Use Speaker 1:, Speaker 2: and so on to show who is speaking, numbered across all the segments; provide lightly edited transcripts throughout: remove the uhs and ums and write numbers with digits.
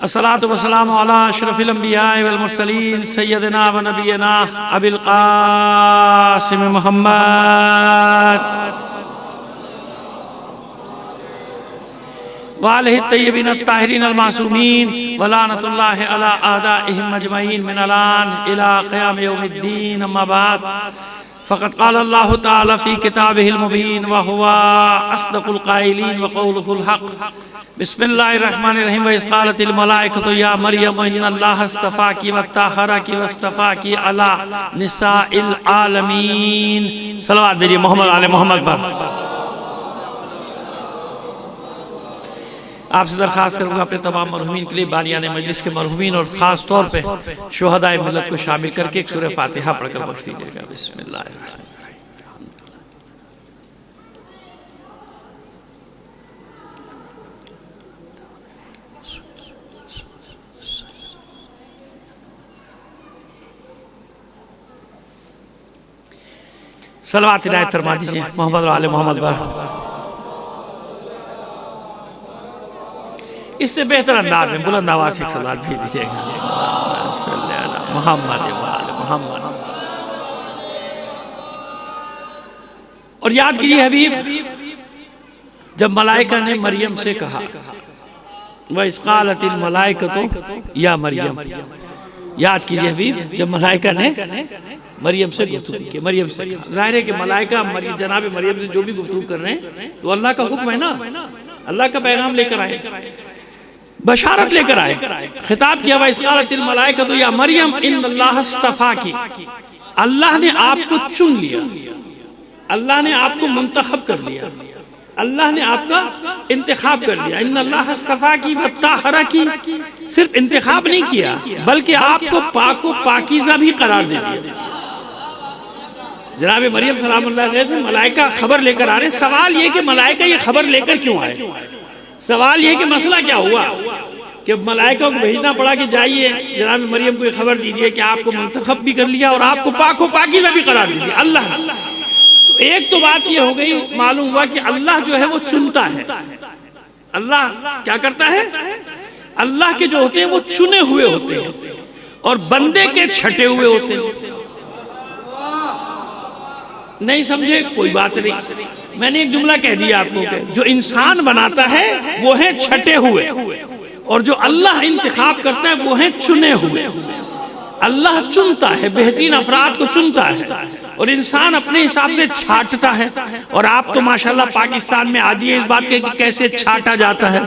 Speaker 1: الصلاة والسلام على اشرف الانبیاء والمرسلین سیدنا و نبینا ابی القاسم محمد وآلہ الطیبین الطاہرین المعصومین ولعنۃ اللہ علی اعدائہم اجمعین من الان الی قیام یوم الدین اما بعد فقد قال اللہ تعالی فی کتابہ المبین وہو اصدق القائلین وقولہ الحق بسم اللہ الرحمن الرحیم وَإِذْ قَالَتِ الْمَلَائِكَةُ يَا مَرْيَمُ إِنَّ اللَّهَ اصْطَفَاكِ وَطَهَّرَكِ وَاصْطَفَاكِ عَلَى نِسَاءِ الْعَالَمِينَ صلوات بھیجئے محمد علی محمد پر۔ آپ سے درخواست کروں گا اپنے تمام مرحومین کے لیے بانیان مجلس کے مرحومین اور خاص طور پہ شہدائے ملت کو شامل کر کے ایک سورہ فاتحہ پڑھ کر بخش دیجئے گا۔ بسم اللہ الرحمن الرحیم۔ صلوات عنایت فرما دیجئے محمد و آل محمد پر۔ اس سے بہتر انداز میں بلند آواز سے ایک صلوات بھیج دیجئے گا۔ صلی اللہ محمد و آل محمد۔ اور یاد کیجئے حبیب، جب ملائکہ نے مریم سے کہا وَإِذْ قَالَتِ الْمَلَائِكَةُ يَا مَرْيَمُ، یاد کیجئے حبیب جب ملائکہ نے مریم سے گفتگو کی، مریم سے ظاہر ہے کہ ملائکہ جناب مریم سے جو بھی گفتگو کر رہے ہیں تو اللہ کا حکم ہے نا، اللہ کا پیغام لے کر آئے، بشارت لے کر آئے۔ خطاب کیا وَإِذْ قَالَتِ الْمَلَائِكَةُ يَا مَرْيَمُ إِنَّ اللَّهَ اصْطَفَاكِ، اللہ نے آپ کو چن لیا، اللہ نے آپ کو منتخب کر لیا، اللہ نے آپ کا انتخاب کر لیا۔ ان اللہ اصطفاکی وطہرکی، صرف انتخاب نہیں کیا بلکہ آپ کو پاک و پاکیزہ بھی قرار دے دیا۔ جناب مریم سلام اللہ علیہ سے ملائکہ خبر لے کر آ رہے، سوال یہ کہ ملائکہ یہ خبر لے کر کیوں آئے؟ سوال یہ کہ مسئلہ کیا ہوا کہ ملائکہ کو بھیجنا پڑا کہ جائیے جناب مریم کو یہ خبر دیجئے کہ آپ کو منتخب بھی کر لیا اور آپ کو پاک و پاکیزہ بھی قرار دے دیا اللہ۔ تو ایک تو بات یہ ہو گئی، معلوم ہوا کہ اللہ جو ہے وہ چنتا ہے۔ اللہ کیا کرتا ہے؟ اللہ کے جو ہوتے ہیں وہ چنے ہوئے ہوتے ہیں اور بندے کے چھٹے ہوئے ہوتے ہیں۔ نہیں سمجھے کوئی بات نہیں، میں نے ایک جملہ کہہ دیا آپ کو کہ جو انسان بناتا ہے وہ ہیں چھٹے ہوئے اور جو اللہ انتخاب کرتا ہے وہ ہیں چنے ہوئے۔ اللہ چنتا ہے، بہترین افراد کو چنتا ہے اور انسان اپنے حساب سے چھاٹتا ہے۔ اور آپ تو ماشاءاللہ پاکستان میں عادی ہے اس بات کے کہ کیسے چھاٹا جاتا ہے۔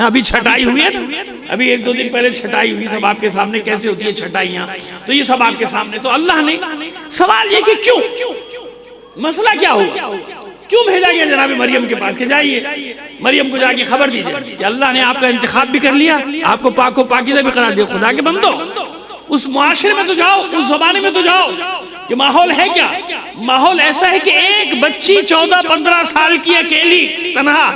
Speaker 1: ابھی چھٹائی ہوئی ہے نا، ابھی ایک دو دن پہلے چھٹائی ہوئی، سب آپ کے سامنے کیسے ہوتی ہے چھٹائیاں، تو یہ سب آپ کے سامنے۔ تو اللہ نے سوال یہ کہ کیوں، مسئلہ کیا ہوا، کیوں بھیجا گیا جناب مریم کے پاس کہ جائیے مریم کو جا کے خبر دیجئے کہ اللہ نے آپ کا انتخاب بھی کر لیا، آپ کو پاک و پاکیزہ بھی قرار دیا۔ خدا کے بندو اس معاشرے میں تو جاؤ، اس زمانے میں تو جاؤ کہ ماحول ہے کیا؟ ماحول ایسا ہے کہ ایک بچی 14-15 سال کی اکیلی تنہا،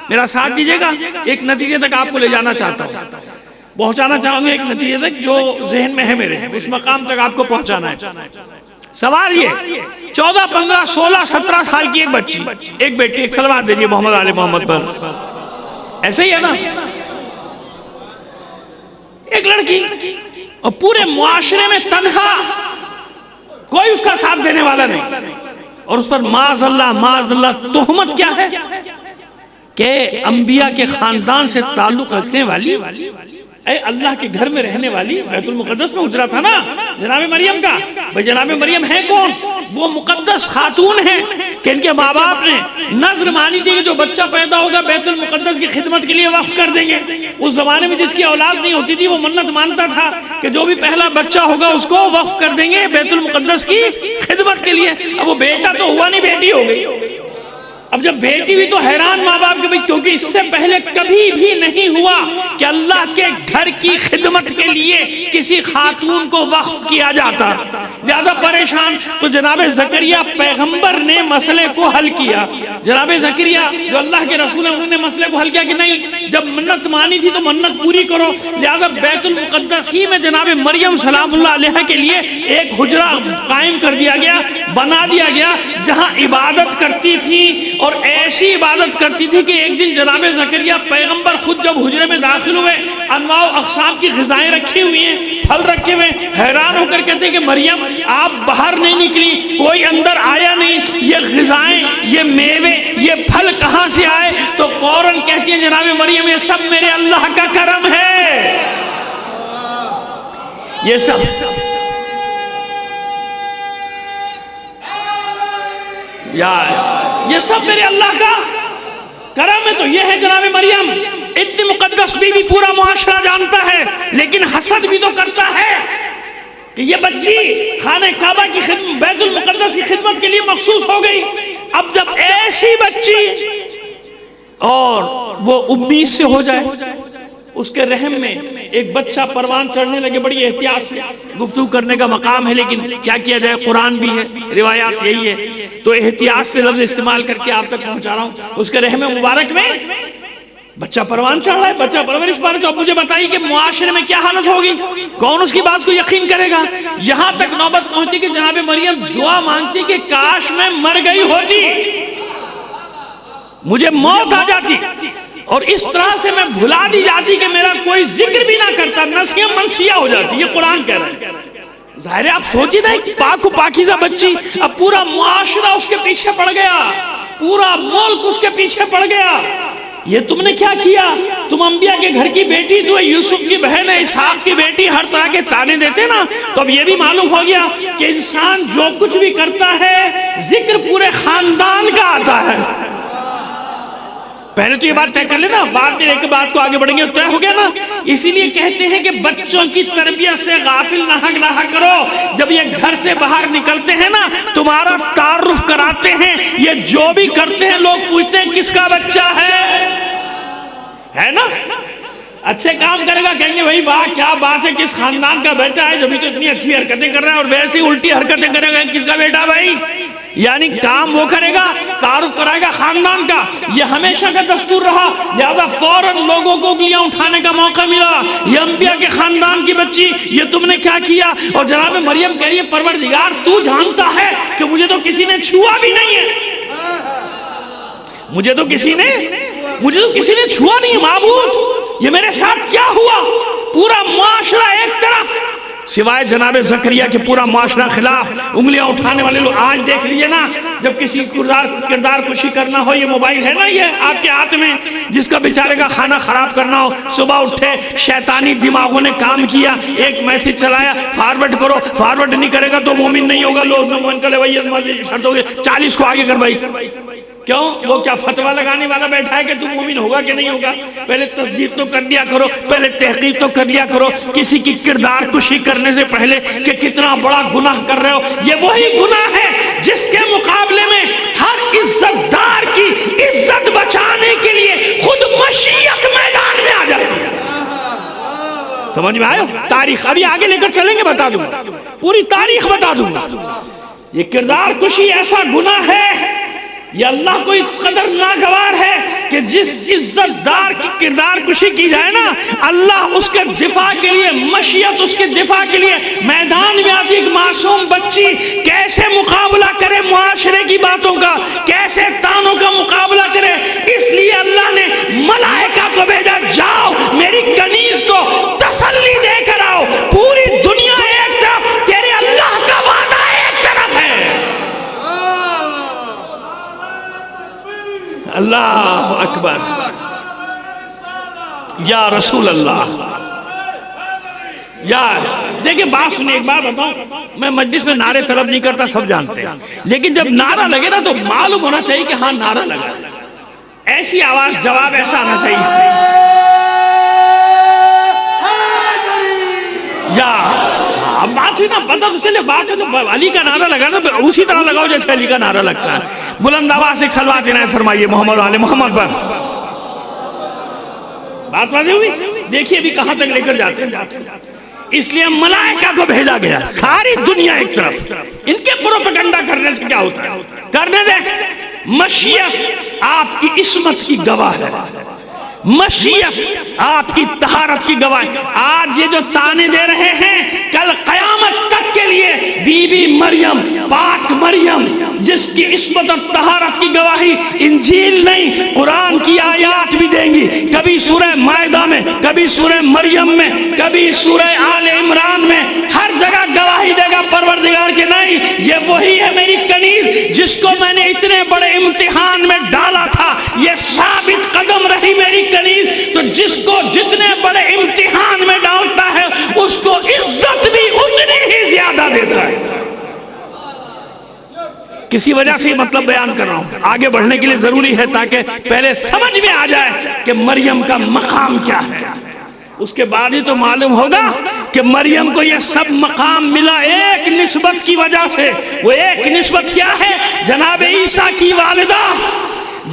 Speaker 1: میرا ساتھ دیجئے گا، ایک نتیجے تک آپ کو لے جانا چاہتا ہوں، پہنچانا چاہوں گا ایک نتیجے تک جو ذہن میں ہے میرے، اس مقام تک آپ کو پہنچانا ہے۔ سوال یہ 14, 15, 16, 17 سال کی ایک بچی، ایک بیٹی، ایک صلوات دیجئے محمد علی محمد پر، ایسے ہی ہے نا، ایک لڑکی اور پورے معاشرے میں تنہا، کوئی اس کا ساتھ دینے والا نہیں، اور اس پر معاذ اللہ تہمت کیا ہے کہ انبیاء کے خاندان سے تعلق رکھنے والی، اے اللہ کے گھر میں رہنے والی، بیت المقدس میں اجرا تھا نا جناب مریم کا۔ بھئی جناب مریم ہے کون؟ وہ مقدس خاتون ہیں کہ ان کے ماں باپ نے نظر مانی تھی کہ جو بچہ پیدا ہوگا بیت المقدس کی خدمت کے لیے وقف کر دیں گے۔ اس زمانے میں جس کی اولاد نہیں ہوتی تھی وہ منت مانتا تھا کہ جو بھی پہلا بچہ ہوگا اس کو وقف کر دیں گے بیت المقدس کی خدمت کے لیے۔ اب وہ بیٹا تو ہوا نہیں، بیٹی ہو گئی۔ اب جب بیٹی ہوئی تو حیران ماں باپ کے، کیونکہ اس سے پہلے کبھی بھی نہیں ہوا کہ اللہ کے گھر کی خدمت کے لیے کسی خاتون کو وقف کیا جاتا، زیادہ پریشان۔ تو جناب زکریہ پیغمبر نے مسئلے کو حل کیا، جناب زکریہ جو اللہ کے رسول ہیں انہوں نے مسئلے کو حل کیا کہ نہیں، جب منت مانی تھی تو منت پوری کرو، لہذا بیت المقدس ہی میں جناب مریم سلام اللہ علیہ کے لیے ایک حجرہ قائم کر دیا گیا، بنا دیا گیا، جہاں عبادت کرتی تھی اور ایسی عبادت کرتی تھی کہ ایک دن جناب زکریا پیغمبر خود جب حجرے میں داخل ہوئے، انواع و اقسام کی غذائیں رکھی ہوئی ہیں، پھل رکھے ہوئے، حیران ہو کر کہتے ہیں کہ مریم آپ باہر نہیں نکلی، کوئی اندر آیا نہیں، یہ غذائیں، یہ میوے، یہ پھل کہاں سے آئے؟ تو فوراً کہتی ہیں جناب مریم یہ سب میرے اللہ کا کرم ہے، یہ سب یہ سب میرے اللہ کا کرم ہے۔ تو یہ ہے جناب مریم، اتنی مقدس بی بی پورا معاشرہ جانتا ہے، لیکن حسد بھی تو کرتا ہے کہ یہ بچی خانہ کعبہ کی خدمت، بیت المقدس کی خدمت کے لیے مخصوص ہو گئی۔ اب جب ایسی بچی اور وہ 19 سے ہو جائے، اس کے رحم میں ایک بچہ پروان چڑھنے لگے، بڑی احتیاط سے گفتگو کرنے کا مقام ہے لیکن کیا کیا جائے، قرآن بھی ہے، روایات یہی ہے، تو احتیاط سے لفظ استعمال کر کے آپ تک پہنچا رہا ہوں۔ اس کے رحم مبارک میں بچہ پروان چڑھ رہا ہے، بچہ پرورش پا رہا ہے۔ تو اب مجھے بتائیے کہ معاشرے میں کیا حالت ہوگی، کون اس کی بات کو یقین کرے گا؟ یہاں تک نوبت پہنچتی کہ جناب مریم دعا مانگتی کہ کاش میں مر گئی ہوتی، مجھے موت آ جاتی، اور اس طرح سے میں بھلا دی جاتی کہ میرا کوئی ذکر بھی نہ کرتا، نسیاں منسیہ ہو جاتی۔ یہ قرآن کہہ رہا ہے۔ ظاہر ہے آپ سوچی نا، ایک پاک و پاکیزہ بچی، اب پورا معاشرہ اس کے پیچھے پڑ گیا، پورا ملک اس کے پیچھے پڑ گیا۔ یہ تم نے کیا کیا؟ تم انبیاء کے گھر کی بیٹی، تو یوسف کی بہن ہے، اسحاق کی بیٹی، ہر طرح کے تانے دیتے نا۔ تو اب یہ بھی معلوم ہو گیا کہ انسان جو کچھ بھی کرتا ہے ذکر پورے خاندان کا آتا ہے۔ پہلے تو یہ بات طے کر لینا، بعد میں ایک بات کو آگے بڑھیں گے، طے ہو گیا نا۔ اسی لیے کہتے ہیں کہ بچوں کی تربیت سے غافل نہ کرو۔ جب یہ گھر سے باہر نکلتے ہیں نا، تمہارا تعارف کراتے ہیں، یہ جو بھی کرتے ہیں لوگ پوچھتے ہیں کس کا بچہ ہے نا؟ اچھے کام کرے گا کہیں گے بھائی واہ کیا بات ہے، کس خاندان کا بیٹا ہے، جبھی تو اتنی اچھی حرکتیں کر رہا ہے، اور ویسی الٹی حرکتیں کرے گا کس کا بیٹا بھائی؟ یعنی کام وہ کرے گا، تعارف کرائے گا خاندان کا۔ یہ ہمیشہ کا دستور رہا، لہذا فوراً لوگوں کو انگلیاں اٹھانے کا موقع ملا، یہ انبیاء کے خاندان کی بچی، یہ تم نے کیا کیا؟ اور جناب مریم کہہ رہی ہے پروردگار تو جانتا ہے کہ مجھے تو کسی نے چھوا بھی نہیں ہے، مجھے تو کسی نے چھوا نہیں ہے معبود، یہ میرے ساتھ کیا ہوا؟ پورا معاشرہ ایک طرف، سوائے جناب زکریا کے پورا معاشرہ خلاف، انگلیاں اٹھانے والے لوگ۔ آج دیکھ لیجئے نا، جب کسی کردار کشی کرنا ہو، یہ موبائل ہے نا یہ آپ کے ہاتھ میں، جس کا بیچارے کا کھانا خراب کرنا ہو، صبح اٹھے شیطانی دماغوں نے کام کیا، ایک میسج چلایا فارورڈ کرو، فارورڈ نہیں کرے گا تو مومن نہیں ہوگا، لوگ مومن کا لے شرط ہو گئے 40 کو آگے کر بھائی۔ کیوں؟ وہ کیا فتویٰ لگانے والا بیٹھا ہے کہ تم مومن ہوگا کہ نہیں ہوگا؟ پہلے تصدیق تو کر لیا کرو، پہلے تحقیق تو کر لیا کرو، کسی کی کردار کشی کرنے سے پہلے کہ کتنا بڑا گناہ کر رہے ہو۔ یہ وہی گناہ ہے جس کے مقابلے میں ہر عزت دار کی عزت بچانے کے لیے خود مشیت میدان میں آ جاتی ہے۔ سمجھ میں آئے؟ تاریخ ابھی آگے لے کر چلیں گے، بتا دوں گا، پوری تاریخ بتا دوں گا۔ یہ کردار کشی ایسا گناہ ہے، یہ اللہ کو اس قدر ناگوار ہے کہ جس عزت دار کی کردار کشی کی جائے نا، اللہ اس کے دفاع کے لیے، مشیت اس کے دفاع کے لیے میدان میں آتی۔ ایک معصوم بچی کیسے مقابلہ کرے معاشرے کی باتوں کا، کیسے طعنوں کا مقابلہ کرے؟ اس لیے اللہ نے ملائکہ کو بھیجا، جاؤ میری کنیز کو تسلی دے کر آؤ، پوری دنیا ایک طرف، تیرے اللہ کا وعدہ ایک طرف ہے۔ اللہ اکبر، یا رسول اللہ۔ یا دیکھیں بات سنیں، ایک بات بتاؤں، میں مجلس میں نعرے طلب نہیں کرتا، سب جانتے ہیں، لیکن جب نعرہ لگے نا تو معلوم ہونا چاہیے کہ ہاں نعرہ لگا، ایسی آواز جواب ایسا آنا چاہیے۔ یا اب بات ہوئی نا، پتہ تو چلے، بات ہوئی علی کا نعرہ لگا نا، اسی طرح لگاؤ جیسے علی کا نعرہ لگتا ہے۔ بلند آواز سے صلوات عنایت فرمائیے محمد آل محمد پر۔ بات واضح ہوئی؟ دیکھیے ابھی کہاں تک لے کر جاتے ہیں۔ اس لیے ملائکہ کو بھیجا گیا، ساری دنیا ایک طرف، ان کے پروپیگنڈا کرنے سے کیا ہوتا ہے؟ کرنے دے، مشیت آپ کی عصمت کی گواہ ہے، مشیت آپ کی طہارت کی گواہ۔ آج یہ جو تانے دے رہے ہیں، کل قیامت تک کے لیے بی بی مریم، پاک مریم، جس کی عصمت اور طہارت کی گواہی انجیل نہیں قرآن کی آیات بھی دیں گی، کبھی سورہ مائدہ میں، کبھی سورہ مریم میں، کبھی سورہ آل عمران میں، ہر جگہ گواہی دے گا پروردگار کے نہیں یہ وہی ہے میری کنیز جس کو میں نے اتنے بڑے امتحان میں ڈالا تھا، یہ ثابت قدم رہی میری کنیز۔ تو جس کو جتنے بڑے امتحان میں ڈالتا ہے اس کو عزت بھی اتنی ہی زیادہ دیتا ہے۔ کسی وجہ سے مطلب بیان کر رہا ہوں، آگے بڑھنے کے لیے ضروری ہے تاکہ پہلے سمجھ میں آ جائے کہ مریم کا مقام کیا ہے، اس کے بعد ہی تو معلوم ہوگا کہ مریم کو یہ سب مقام ملا ایک نسبت کی وجہ سے۔ وہ ایک نسبت کیا ہے؟ جناب عیسیٰ کی والدہ۔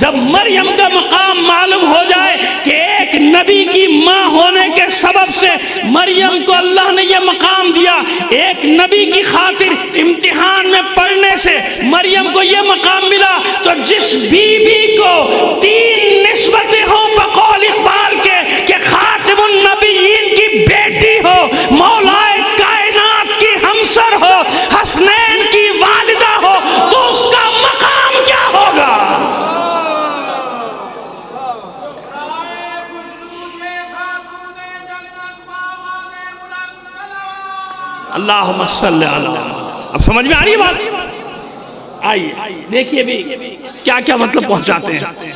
Speaker 1: جب مریم کا مقام معلوم ہو جائے کہ ایک نبی کی ماں ہونے کے سبب سے مریم کو اللہ نے یہ مقام دیا، ایک نبی کی خاطر امتحان میں پڑھنے سے مریم کو یہ مقام ملا، تو جس بی بی کو تین نسبتیں ہوں بقول اقبال کے کہ خاتم النبیین کی بیٹی ہو، مولائے کائنات کی ہمسر ہو، حسنین کی والدہ ہو، تو اس کا مقام کیا ہوگا؟ اللہم صلی علی محمد۔ اب سمجھ میں آ رہی ہے بات؟ آئیے دیکھیے بھی کیا کیا مطلب پہنچاتے ہیں۔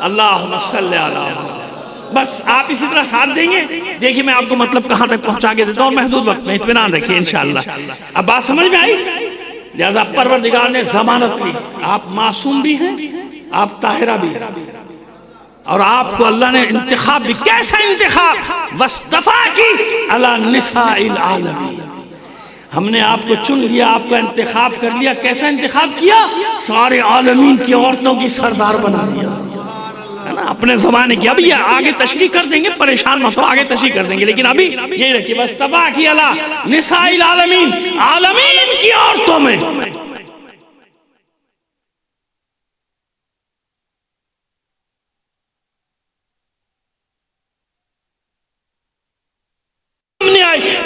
Speaker 1: اللہم صلی علی محمد، بس آپ اسی طرح ساتھ دیں گے، دیکھیے میں آپ کو مطلب کہاں تک پہنچا کے دیتا ہوں، محدود وقت میں اطمینان رکھیے انشاءاللہ۔ اب بات سمجھ میں آئی؟ لہذا پروردگار نے ضمانت لی، آپ معصوم بھی ہیں، آپ طاہرہ بھی ہیں، اور آپ کو اللہ نے انتخاب بھی۔ کیسا انتخاب؟ وَاسْتَفَاكِ عَلَى نِسَاءِ الْعَالَمِينَ، ہم نے آپ کو چن لیا، آپ کا انتخاب کر لیا۔ کیسا انتخاب کیا؟ سارے عالمین کی عورتوں کی سردار بنا دیا ہے نا، اپنے زمانے کی۔ ابھی یہ آگے تشریح کر دیں گے، پریشان مت ہو، آگے تشریح کر دیں گے، لیکن ابھی یہی رکھیے وَاسْتَفَاكِ عَلَى نِسَاءِ الْعَالَمِينَ، عالمین کی عورتوں میں۔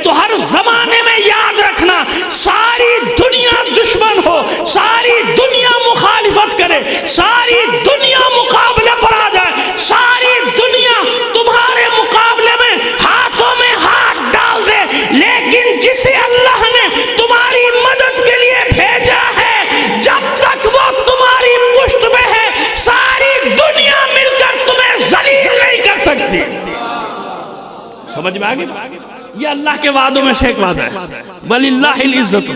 Speaker 1: تو ہر زمانے میں یاد رکھنا، ساری دنیا دشمن ہو، ساری دنیا مخالفت کرے، ساری دنیا مقابلے پر آ جائے، ساری دنیا تمہارے مقابلے میں ہاتھوں میں ہاتھ ڈال دے، لیکن جسے اللہ نے تمہاری مدد کے لیے بھیجا ہے، جب تک وہ تمہاری پشت میں ہے، ساری دنیا مل کر تمہیں ذلیل نہیں کر سکتی۔ سمجھ میں آگے؟ یہ اللہ کے وعدوں میں سے ایک وعدہ ہے، وَلِلَّهِ الْعِزَّةُ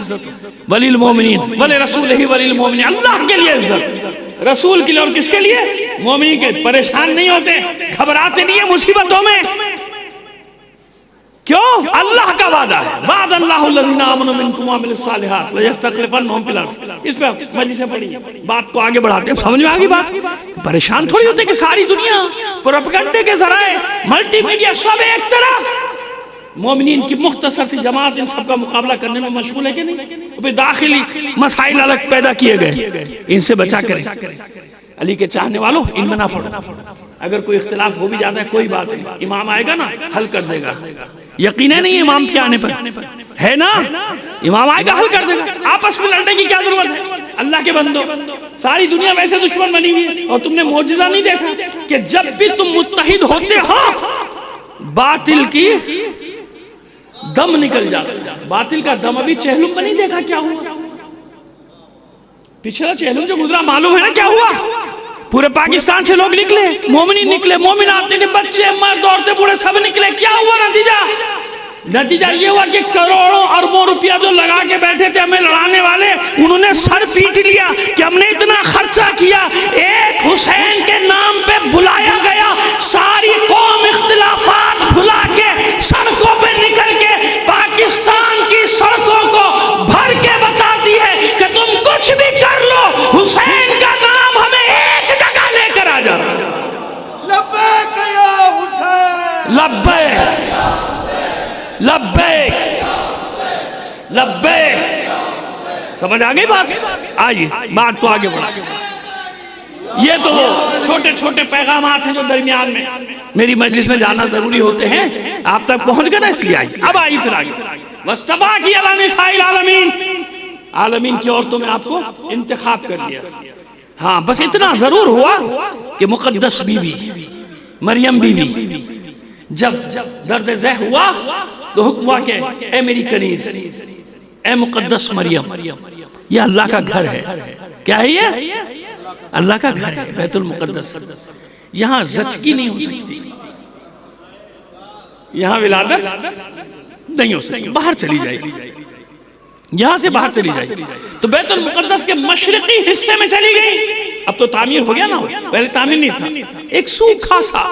Speaker 1: وَلِلْمُؤْمِنِينَ وَلِرَسُولِهِ وَلِلْمُؤْمِنِينَ، اللہ کے لیے عزت، رسول کے لیے، اور کس کے لیے؟ مومنین کے۔ پریشان نہیں ہوتے، گھبراتے نہیں ہیں مصیبتوں میں، کیوں؟ اللہ کا وعدہ ہے، وعد اللہ الذین آمنوا منکم وعملوا الصالحات لیستخلفنہم فی الارض۔ اس پہ مجلس سے پڑھی بات کو آگے بڑھاتے ہیں، سمجھ میں آگی بات؟ پریشان تھوڑی ہوتے کہ ساری دنیا پروپیگنڈے کے ذرائع، ملٹی میڈیا سب ایک طرف، مومنین کی مختصر سی جماعت ان سب کا مقابلہ کرنے میں مشغول ہے کہ نہیں؟ داخلی مسائل الگ پیدا کیے گئے، ان سے بچا کریں۔ علی کے چاہنے والوں ان میں نہ پڑھو، اگر کوئی اختلاف ہو بھی جاتا ہے کوئی بات نہیں، امام آئے گا نا حل کر دے گا، یقین نہیں امام کے آنے پر ہے نا، امام آئے گا حل کر دے گا، آپس میں لڑنے کی کیا ضرورت ہے؟ اللہ کے بندو، ساری دنیا ویسے دشمن بنی ہوئی ہے، اور تم نے معجزہ نہیں دیکھا کہ جب بھی تم متحد ہوتے ہو باطل کی دم نکل جاتا ہے۔ باطل کا دم ابھی چہلم میں نہیں دیکھا کیا ہوا؟ پچھلا چہلم جو گزرا معلوم ہے نا کیا ہوا؟ پورے پاکستان سے لوگ نکلے، مومنین نکلے، مومنات نکلے، بچے مرد عورتیں بوڑھے سب نکلے، کیا ہوا نتیجہ یہ ہوا کہ کروڑوں اربوں روپیہ جو لگا کے بیٹھے تھے ہمیں لڑانے والے، انہوں نے سر پیٹ لیا کہ ہم نے اتنا خرچہ کیا، ایک حسین کے نام پہ بلایا گیا، ساری قوم اختلافات بھلا کے سڑکوں پہ نکل کے پاکستان کی سڑکوں کو بھر کے بتاتی ہے کہ تم کچھ بھی کر لو، حسین کا نام ہمیں ایک جگہ لے کر آ جا رہا ہے۔ لبیک یا حسین، لبیک لبیک لبیک۔ سمجھ آگئی بات؟ آئیے بات کو آگے بڑھا۔ یہ تو وہ چھوٹے چھوٹے پیغامات ہیں جو درمیان میں میری مجلس میں جانا ضروری ہوتے ہیں، آپ تک پہنچ گئے نا، اس لیے آئی۔ اب آئی پھر آگے، وَاسْتَفَاكِ عَلَىٰ نِسَاءِ الْعَالَمِينَ، عالمین کی عورتوں میں آپ کو انتخاب کر لیا۔ ہاں بس اتنا ضرور ہوا کہ مقدس بی بی مریم بی بی جب درد ذہ ہوا تو حکم ہوا کہ اے میری کنیز، اے مقدس مریم، یہ اللہ کا گھر ہے۔ کیا ہے یہ؟ اللہ کا گھر ہے، بیت المقدس۔ یہاں زچگی نہیں ہو سکتی، یہاں ولادت نہیں ہو سکتی، باہر چلی جائے گی، یہاں سے باہر چلی جائے گی۔ تو بیت المقدس کے مشرقی حصے میں چلی گئی۔ اب تو تعمیر ہو گیا نا، پہلے تعمیر نہیں تھا۔ ایک سوکھا سا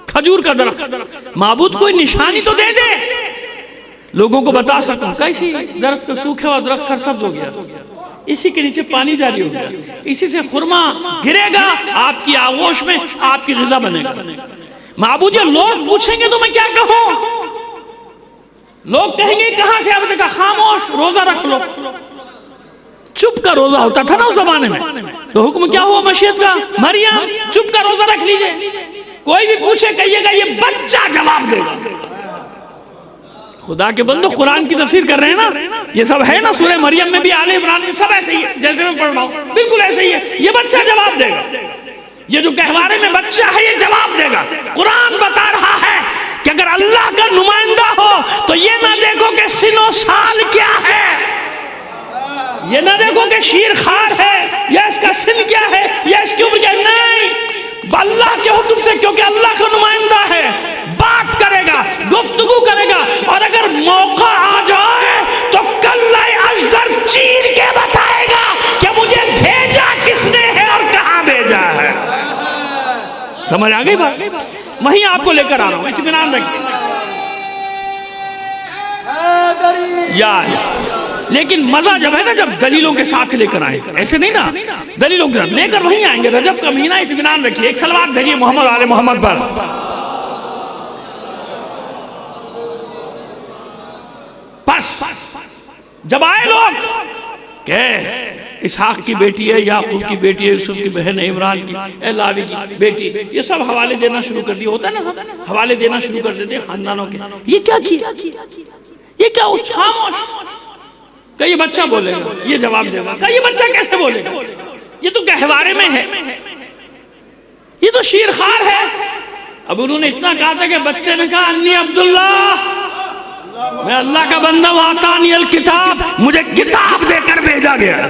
Speaker 1: کھجور کا درخت، معبود کوئی نشانی تو دے دے، لوگوں کو بتا سکوں کیسی درخت کو سوکھے ہوا درخت سرسبز ہو گیا، اسی کے نیچے پانی جاری ہو گیا، اسی سے خرما گرے گا آپ کی آغوش میں، آپ کی غذا بنے گا۔ معبود یہ لوگ پوچھیں گے تو میں کیا کہوں؟ لوگ کہیں گے کہاں سے آپ نے کہا خاموش، روزہ رکھ لو۔ چپ کا روزہ ہوتا تھا نا اس زمانے میں، تو حکم کیا ہوا مشیت کا؟ مریم چپ کا روزہ رکھ لیجئے، کوئی بھی پوچھے کہیے گا یہ بچہ جواب دے گا۔ خدا کے بندو قرآن کی تفسیر کر رہے ہیں نا، یہ سب ہے نا سورہ مریم میں بھی، آل عمران میں سب ایسے ہی ہے، جیسے میں پڑھ رہا ہوں بالکل ایسے ہی ہے۔ یہ بچہ جواب دے گا، یہ جو گہوارے میں بچہ ہے یہ جواب دے گا۔ قرآن بتا رہا ہے کہ اگر اللہ کا نمائندہ ہو تو یہ نہ دیکھو کہ سن و سال کیا ہے، یہ نہ دیکھو کہ شیر خار ہے یا اس کا سن کیا ہے یا اس کی عمر کیا ہے، نہیں، اللہ کے حکم سے، کیونکہ اللہ کا نمائندہ ہے، بات کرے گا، گفتگو کرے گا، اور اگر موقع آ جائے تو کلہ اشدر چیر کے بتائے گا کہ مجھے بھیجا کس نے ہے اور کہاں بھیجا ہے۔ سمجھ آ گئی بات؟ وہیں آپ کو لے کر آ رہا ہوں، اطمینان رکھیے۔ لیکن مزہ جب ہے نا جب دلیلوں کے ساتھ لے کر آئے، ایسے نہیں نا، دلیلوں کے ساتھ لے کر وہیں آئیں گے۔ رجب کا مہینہ، اطمینان رکھیے۔ ایک صلوات بھیجیے محمد آل محمد پر۔ پس جب آئے لوگ کہ اسحاق کی بیٹی ہے، یعقوب کی بیٹی ہے، یوسف کی بہن ہے، عمران کی، اے لاوی کی بیٹی، یہ سب حوالے دینا شروع کر دیا، ہوتا ہے نا سب حوالے دینا شروع کر دیتے خاندانوں کے۔ یہ کیا کیا، یہ کیا خاموش، کہ یہ بچہ بولے گا، یہ جواب دے گا، کہ یہ بچہ کیسے بولے گا، یہ تو گہوارے میں ہے، یہ تو شیر خار ہے۔ اب انہوں نے اتنا کہا تھا کہ بچے نے کہا انی عبداللہ، میں اللہ کا بندہ ہوں، آتانی الکتاب، مجھے کتاب دے کر بھیجا گیا،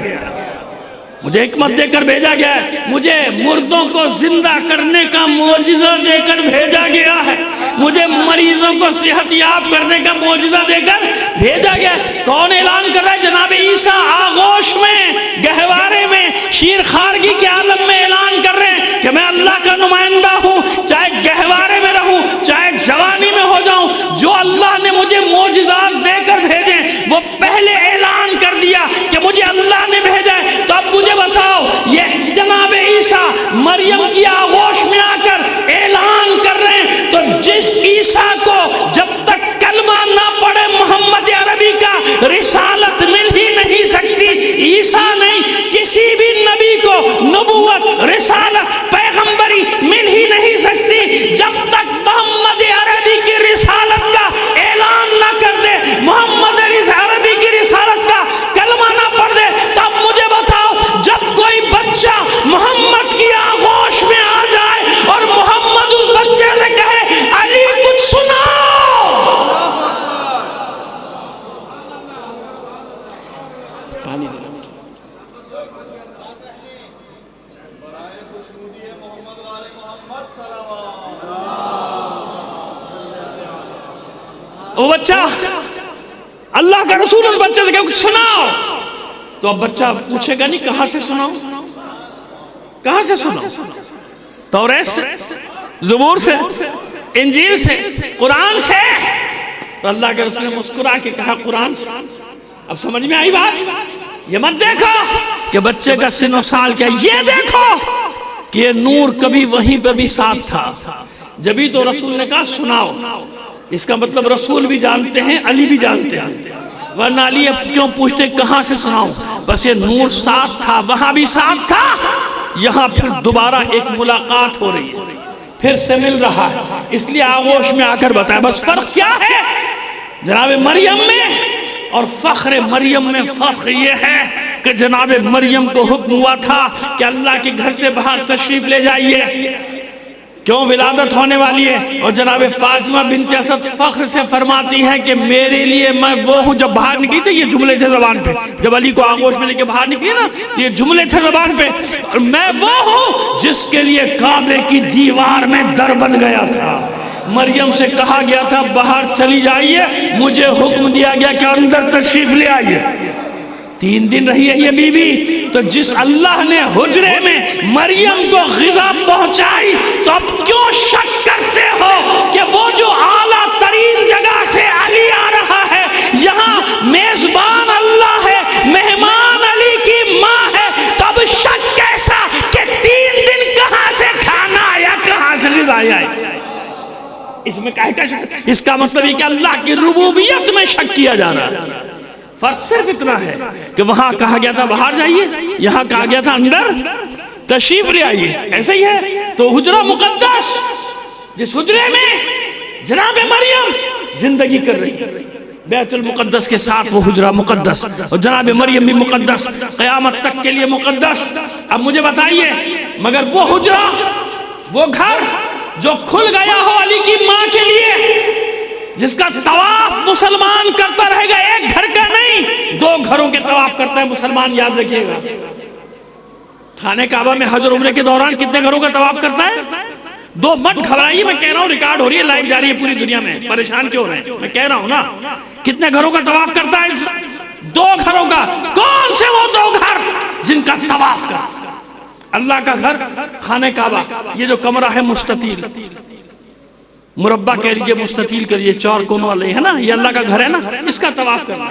Speaker 1: مجھے حکمت دے کر بھیجا گیا ہے، مجھے مردوں کو زندہ کرنے کا معجزہ دے کر بھیجا گیا ہے، مجھے مریضوں کو صحت یاب کرنے کا معجزہ دے کر بھیجا گیا ہے۔ کون اعلان کر رہا ہے؟ جناب عیسیٰ آغوش میں، گہوارے میں، شیر خارگی کے عالم میں اعلان کر رہے ہیں کہ میں اللہ کا نمائندہ ہوں، چاہے گہوارے میں رہوں، چاہے جوانی میں ہو جاؤں، جو اللہ نے مجھے معجزات دے کر بھیجے وہ پہلے اعلان کر دیا کہ مجھے اللہ نے بھیجا ہے۔ تو اب مجھے بتاؤ، یہ جناب عیسیٰ مریم کی آغوش میں آ کر اعلان کر رہے ہیں، تو جس عیسیٰ کو جب تک کلمہ نہ پڑھے محمد عربی کا رسالت مل ہی نہیں سکتی، عیسیٰ نہیں، کسی بھی نبی کو نبوت، رسالت، پیغمبری مل ہی نہیں سکتی جب تک محمد عربی کی رسالت کا اعلان نہ کر دے، محمد عربی کی رسالت کا کلمہ نہ پڑھ دے۔ تو اب مجھے بتاؤ، جب کوئی بچہ محمد کی آغوش میں آ جائے اور محمد اس بچے سے کہے علی کچھ سناؤ، پانی دے وہ بچہ، اللہ کا رسول اس بچے سے کہے کچھ سناؤ، تو اب بچہ پوچھے گا نہیں کہاں سے سناؤں، کہاں سے سناؤں، توریت سے، زبور سے، انجیل سے، قرآن سے؟ تو اللہ کے رسول نے مسکرا کے کہا قرآن سے۔ اب سمجھ میں آئی بات؟ یہ مت دیکھو کہ بچے کا سن و سال کیا، یہ دیکھو کہ یہ نور کبھی وہیں پہ بھی ساتھ تھا، جبھی تو رسول نے کہا سناؤ۔ اس کا مطلب رسول بھی جانتے ہیں، علی بھی جانتے ہیں، ورنہ علی اب کیوں پوچھتے کہاں سے سناؤں؟ بس یہ نور ساتھ تھا، وہاں بھی ساتھ تھا، یہاں پھر دوبارہ ایک ملاقات ہو رہی ہے، پھر سے مل رہا ہے، اس لیے آغوش میں آ کر بتایا بس فرق کیا ہے جناب مریم میں اور فخر مریم میں؟ فرق یہ ہے کہ جناب مریم کو حکم ہوا تھا کہ اللہ کے گھر سے باہر تشریف لے جائیے، کیوں ولادت ہونے والی ہے، اور جناب فاطمہ بنت اسد فخر سے فرماتی ہے کہ میرے لیے میں وہ ہوں. جب باہر نکلی تھی یہ جملے تھے زبان پہ، جب علی کو آغوش میں لے کے باہر نکلی نا یہ جملے تھے زبان پہ، اور میں وہ ہوں جس کے لیے کعبے کی دیوار میں در بن گیا تھا. مریم سے کہا گیا تھا باہر چلی جائیے، مجھے حکم دیا گیا کہ اندر تشریف لے آئیے. 3 دن رہی ہے یہ بی بی، تو جس اللہ نے حجرے میں مریم کو غذا پہنچائی تو اب کیوں شک کرتے ہو کہ وہ جو اعلیٰ ترین جگہ سے علی آ رہا ہے، یہاں میزبان اللہ ہے، مہمان علی کی ماں ہے، تو اب شک کیسا کہ 3 دن کہاں سے کھانا آیا، کہاں سے غذا آیا؟ اس میں کہے کا شک؟ اس کا مطلب یہ کہ اللہ کی ربوبیت میں شک کیا جا رہا ہے. فرق صرف اتنا ہے کہ وہاں کہا گیا تھا باہر جائیے، یہاں کہا گیا تھا اندر تشریف لے آئیے. ایسا ہی ہے تو حجرہ مقدس، جس حجرے میں جناب مریم زندگی کر رہی، بیت المقدس کے ساتھ وہ حجرہ مقدس، اور جناب مریم بھی مقدس، قیامت تک کے لیے مقدس. اب مجھے بتائیے مگر وہ حجرہ، وہ گھر جو کھل گیا ہو علی کی ماں کے لیے، جس کا طواف مسلمان کرتا رہے گا، ایک گھر کا نہیں 2 گھروں کے طواف کرتا ہے مسلمان، یاد رکھیے گا. خانہ کعبہ میں حج اور عمرے کے دوران کتنے گھروں کا طواف کرتا ہے؟ 2. مت گھبرائیے، میں کہہ رہا ہوں ریکارڈ ہو رہی ہے، لائیو جاری ہے پوری دنیا میں، پریشان کیوں رہے ہیں؟ میں کہہ رہا ہوں نا کتنے گھروں کا طواف کرتا ہے؟ 2 گھروں کا. کون سے وہ 2 گھر جن کا طواف کرتا ہے؟ اللہ کا گھر خانہ کعبہ، یہ جو کمرہ ہے مستطیل، مربع کہہ لیجئے، مستطیل کہہ لیجئے، 4 کونوں والے ہے نا، یہ اللہ کا گھر ہے نا، اس کا طواف کرنا.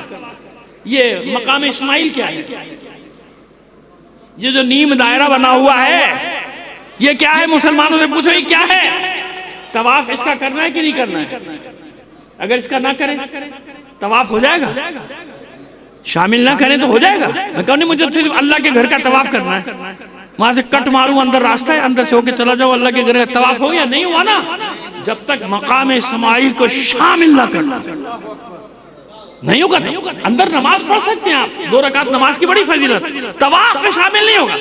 Speaker 1: یہ مقام اسماعیل کیا ہے؟ یہ جو نیم دائرہ بنا ہوا ہے یہ کیا ہے؟ مسلمانوں سے پوچھو یہ کیا ہے؟ طواف اس کا کرنا ہے کہ نہیں کرنا ہے؟ اگر اس کا نہ کریں طواف ہو جائے گا؟ شامل نہ کریں تو ہو جائے گا؟ میں کہوں نہیں، مجھے صرف اللہ کے گھر کا طواف کرنا ہے، وہاں سے کٹ ماروں اندر راستہ ہے، اندر سے ہو کے چلا جاؤ، اللہ کے گھر کا طواف ہو گیا؟ نہیں ہوا نا، جب تک مقام اسماعیل کو شامل نہ کرنا نہیں ہوگا. اندر نماز پڑھ سکتے ہیں آپ، 2 رکعت نماز کی بڑی فضیلت، طواف میں شامل نہیں ہوگا.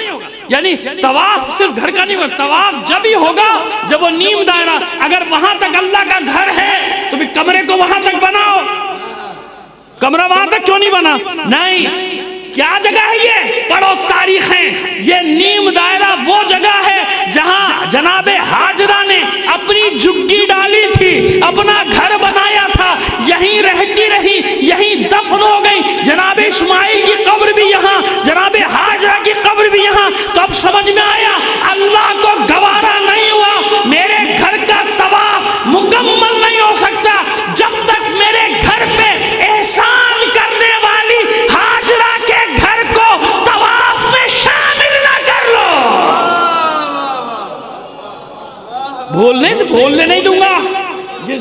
Speaker 1: یعنی طواف صرف گھر کا نہیں ہوگا، طواف جب ہی ہوگا جب وہ نیم دائرہ، اگر وہاں تک اللہ کا گھر ہے تو بھی کمرے کو وہاں تک بناؤ. کمرہ وہاں تک کیوں نہیں بنا؟ نہیں، کیا جگہ ہے یہ؟ پڑھو تاریخیں. یہ نیم دائرہ وہ جگہ ہے جہاں جناب ہاجرہ نے اپنی جھگی ڈالی تھی، اپنا گھر بنایا تھا، یہیں رہتی رہی، یہیں دفن ہو گئی. جناب اسماعیل کی قبر بھی یہاں، جناب ہاجرہ کی قبر بھی یہاں. تو اب سمجھ میں آیا اللہ کو گوارا نہیں ہوا میرے گھر کا طواف مکمل نہیں ہو سکتا جب تک میرے گھر پہ احسان کرنے والی ہاجرہ کے گھر کو طواف میں شامل نہ کر لو. بھولنے نہیں دوں گا.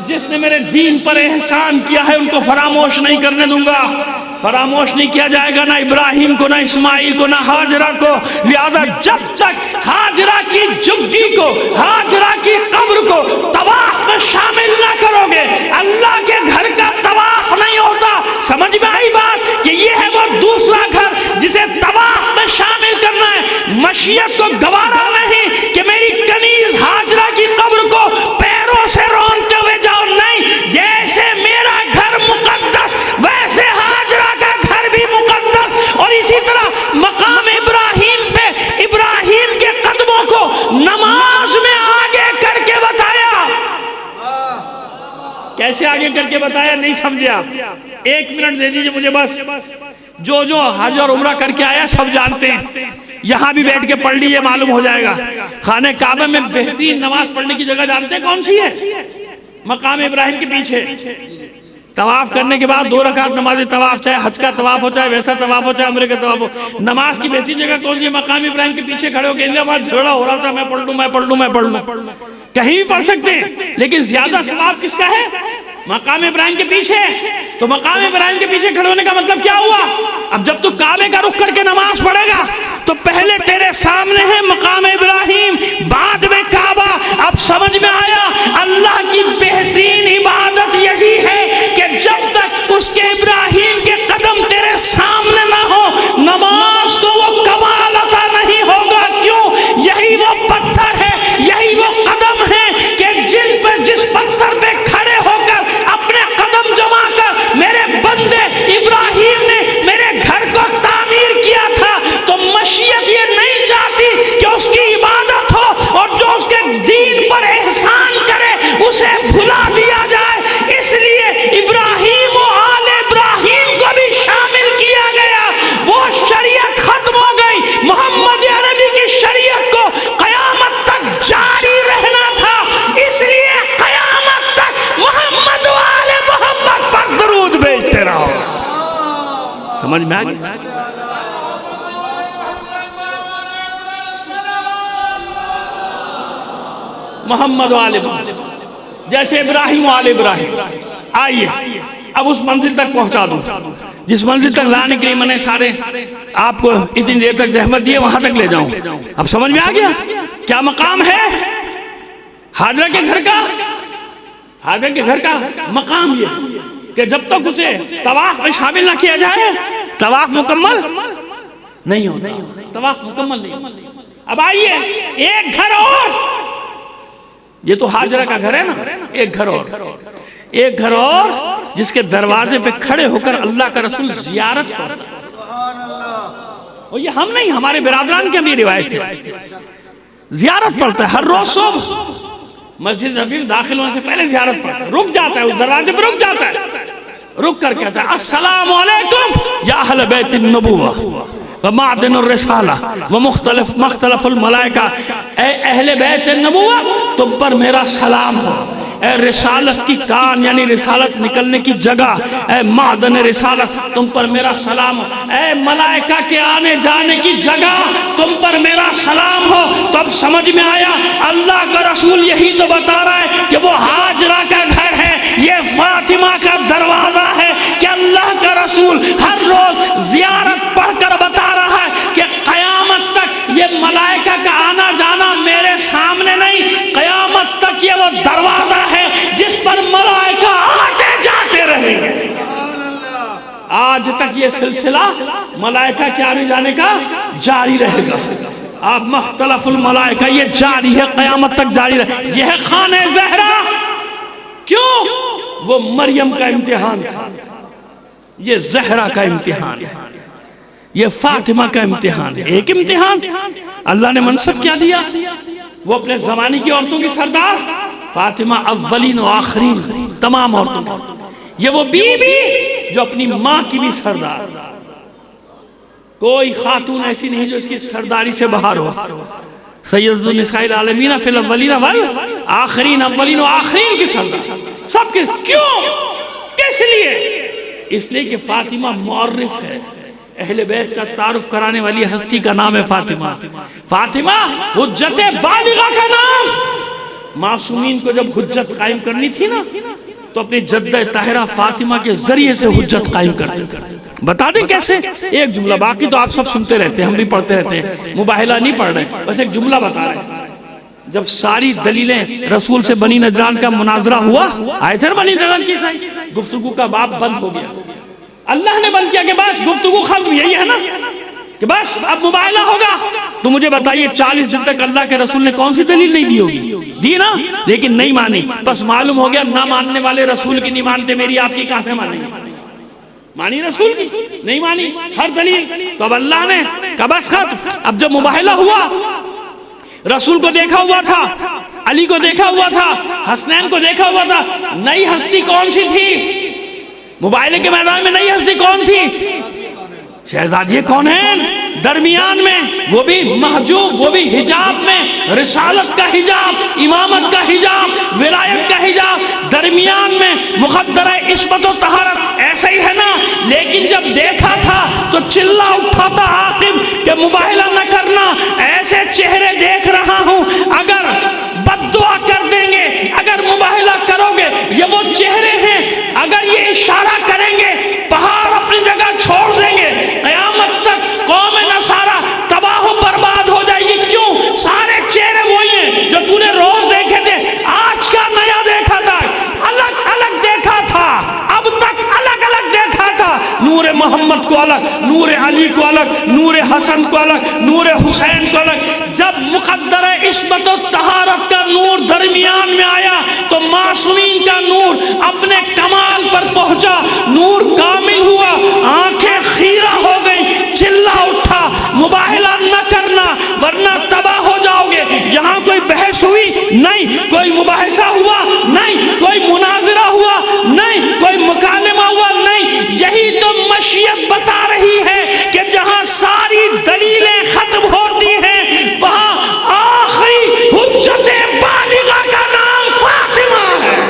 Speaker 1: جس نے میرے دین پر احسان کیا ہے ان کو فراموش نہیں کرنے دوں گا. فراموش نہیں کیا جائے گا، نہ ابراہیم کو، نہ اسماعیل کو، نہ ہاجرہ کو. لہذا جب تک ہاجرہ کی جھگی کو، ہاجرہ کی قبر کو طواف میں شامل نہ کرو گے، اللہ کے گھر کا طواف نہیں ہوتا. سمجھ میں آئی بات؟ کہ یہ ہے وہ دوسرا گھر جسے طواف میں شامل کرنا ہے. مشیت کو گوارا نہیں کہ میری کنیز ہاجرہ کی قبر کو پیروں سے رونتے ہوئے جاؤ. نہیں، جیسے میرا گھر مقدس ویسے ہاجرہ کا گھر بھی مقدس. اور اسی طرح مقام ابراہیم پہ ابراہیم کے قدموں کو نماز میں آگے کر کے بتایا. کیسے آگے کر کے بتایا؟ نہیں سمجھے آپ؟ 1 منٹ دے دیجئے مجھے بس. جو حج اور عمرہ کر کے آیا سب جانتے ہیں، یہاں بھی بیٹھ کے پڑھ لیجئے معلوم ہو جائے گا. خانہ کعبہ میں بہترین نماز پڑھنے کی جگہ جانتے ہیں کون سی ہے؟ مقام ابراہیم کے پیچھے. طواف کرنے کے بعد 2 رکعت نماز طواف، چاہے حج کا طواف ہو، چاہے ویسا طواف ہو، چاہے عمرے کا طواف ہو. نماز کی بہترین جگہ کون سی ہے؟ مقام ابراہیم کے پیچھے کھڑے ہو کے جھگڑا ہو رہا تھا، میں پڑھ لوں. کہیں بھی پڑھ سکتے ہیں، لیکن زیادہ ثواب کس کا ہے؟ مقام ابراہیم کے پیچھے. تو مقام ابراہیم کے پیچھے کھڑے ہونے کا مطلب کیا ہوا؟ اب جب تو کعبے کا رخ کر کے نماز پڑھے گا تو پہلے تیرے سامنے ہے مقام ابراہیم، بعد میں کعبہ۔ اب سمجھ میں آیا اللہ کی بہترین عبادت یہی ہے کہ جب تک اس کے ابراہیم کے قدم تیرے سامنے نہ ہو، نماز تو وہ کمال عطا نہیں ہوگا۔ کیوں؟ یہی وہ پتھر ہے، یہی وہ قدم ہے کہ جس پتھر پہ کھڑے ہو کر اپنے قدم جما کر میرے بندے ابراہیم نے میرے گھر کو تعمیر کیا تھا۔ تو مشیت یہ نہیں چاہتی کہ اس کی عبادت ہو اور جو اس کے دین پر احسان کرے اسے بھلا دیا جائے، اس لیے ابراہیم و آل ابراہیم کو بھی شامل کیا گیا۔ وہ شریعت ختم ہو گئی، محمد عربی کی شریعت کو قیامت تک جاری رہنا تھا، اس لیے قیامت تک محمد و آل محمد پر درود بھیجتے رہو۔ سمجھ میں آ گئی؟ محمد و آل محمد، جیسے ابراہیم و آل ابراہیم۔ آئیے اب اس منزل تک پہنچا دوں جس منزل تک لانے کے لیے میں نے سارے آپ کو اتنی دیر تک زحمت دیے، وہاں تک لے جاؤں۔ اب سمجھ میں آ گیا کیا مقام ہے حاجرہ کے گھر کا؟ حاجرہ کے گھر کا مقام یہ کہ جب تک اسے طواف میں شامل نہ کیا جائے طواف مکمل نہیں ہوتا، طواف مکمل نہیں۔ اب آئیے ایک گھر اور، یہ تو حاجرہ کا گھر ہے نا، ایک گھر اور، ایک گھر اور جس کے دروازے پہ کھڑے ہو کر اللہ کا رسول زیارت کرتا ہے۔ اور یہ ہم نہیں، ہمارے برادران کی بھی روایت ہے، زیارت پڑھتا ہے ہر روز صبح مسجد نبی میں داخل ہونے سے پہلے زیارت پڑھتا ہے، رک جاتا ہے اس دروازے پہ، رک جاتا ہے، رک کر کہتا ہے السلام علیکم یا اہل بیت النبوہ ومعدن الرسالہ ومختلف الملائکہ، اے اہل بیت النبوہ تم پر میرا سلام ہو، اے رسالت کی کان یعنی رسالت نکلنے کی جگہ، اے معدن رسالت تم پر میرا سلام ہو، اے ملائکہ کے آنے جانے کی جگہ تم پر میرا سلام ہو۔ تو اب سمجھ میں آیا اللہ کا رسول یہی تو بتا رہا ہے کہ وہ حاجرہ کا گھر ہے، یہ فاطمہ کا دروازہ ہے، کہ اللہ کا رسول ہر روز زیارت پڑھ کر بتا رہا ہے کہ قیامت تک یہ ملائکہ کا آنا جانا میرے سامنے نہیں، قیامت تک یہ وہ دروازہ ہے جس پر ملائکہ آتے جاتے رہیں گے۔ آج تک یہ سلسلہ ملائکہ کے آنے جانے کا جاری رہے گا۔ آپ مختلف الملائکہ یہ جاری ہے، قیامت تک جاری رہے۔ یہ ہے خانہ زہرا، کیوں؟ وہ مریم کا امتحان تھا، یہ زہرا کا امتحان ہے، یہ فاطمہ کا امتحان ہے۔ ایک امتحان اللہ نے منصب کیا دیا، وہ اپنے زمانے کی عورتوں کی سردار، فاطمہ اولین و آخرین تمام عورتوں کی، یہ وہ بی بی جو اپنی ماں کی بھی سردار، کوئی خاتون ایسی نہیں جو اس کی سرداری سے باہر ہو۔ سید النساء العالمین فی الاولین والآخرین، اولین و آخرین کی سردار، سب کے، کیوں؟ کس لیے؟ اس لیے کہ فاطمہ معرف ہے، اہل بیت کا تعارف کرانے والی ہستی کا نام ہے فاطمہ۔ فاطمہ حجت بالغہ کا نام۔ معصومین کو جب حجت قائم کرنی تھی نا تو اپنی جدہ طاہرہ فاطمہ کے ذریعے سے حجت قائم کرتے تھے۔ بتا دیں کیسے؟ ایک جملہ، باقی تو آپ سب سنتے رہتے ہیں، ہم بھی پڑھتے رہتے ہیں، مباہلہ نہیں پڑھ رہے، بس ایک جملہ بتا رہے ہیں۔ جب ساری دلیلیں رسول سے بنی نجران کا مناظرہ ہوا، آئے تھے بنی نجران کی سائیں، گفتگو کا باب بند ہو گیا، اللہ نے بند کیا کہ بس گفتگو ختم، یہی ہے نا کہ بس اب مباہلہ ہوگا۔ تو مجھے بتائیے 40 دن تک اللہ کے رسول نے کون سی دلیل نہیں دی ہوگی؟ دی نا، لیکن نہیں مانی۔ بس معلوم ہو گیا نہ ماننے والے رسول کی نہیں مانتے، میری آپ کی کہاں سے مانیں گے؟ مانی رسول کی نہیں مانی ہر دلیل۔ تو اب اللہ نے کہا بس ختم۔ اب جب مباہلہ ہوا، رسول کو دیکھا ہوا تھا، علی کو دیکھا ہوا تھا، حسنین کو دیکھا ہوا تھا، نئی ہستی کون سی تھی مباہلے کے میدان میں؟ نئی ہستی کون تھی؟ شہزادی کونین، درمیان میں وہ بھی محجوب، وہ بھی حجاب میں، رسالت کا حجاب، امامت کا حجاب، ولایت کا حجاب، درمیان میں مخدرہ عصمت و طہارت، ایسا ہی ہے نا۔ لیکن جب دیکھا تھا تو چلا اٹھا تھا عاقب کہ مباہلہ نہ کرنا، ایسے چہرے دیکھ رہا ہوں، اگر بد دعا کر دیں گے، اگر مباہلہ کرو گے، یہ وہ چہرے ہیں، اگر یہ اشارہ کریں گے پہاڑ اپنی جگہ چھوڑ دیں گے، قیامت تک قوم نصارہ تباہ کو الگ، نور علی کو الگ، نور حسن کو الگ، نور حسین کو الگ۔ جب مقدر عصمت و طہارت کا نور درمیان میں آیا تو معصومین کا نور اپنے کمال پر پہنچا، نور کامل ہوا، آنکھیں خیرہ ہو گئی، چلا اٹھا مباہلہ نہ کرنا ورنہ تباہ ہو جاؤ گے۔ یہاں کوئی بحث ہوئی نہیں، کوئی مباحثہ ہوا نہیں، کوئی مناظرہ ہوا نہیں، کوئی مکالمہ ہوا نہیں۔ یہی تو مشیت بتا رہی ہے کہ جہاں ساری دلیلیں ختم ہوتی ہیں وہاں آخری حجت بالغہ کا نام فاطمہ ہے۔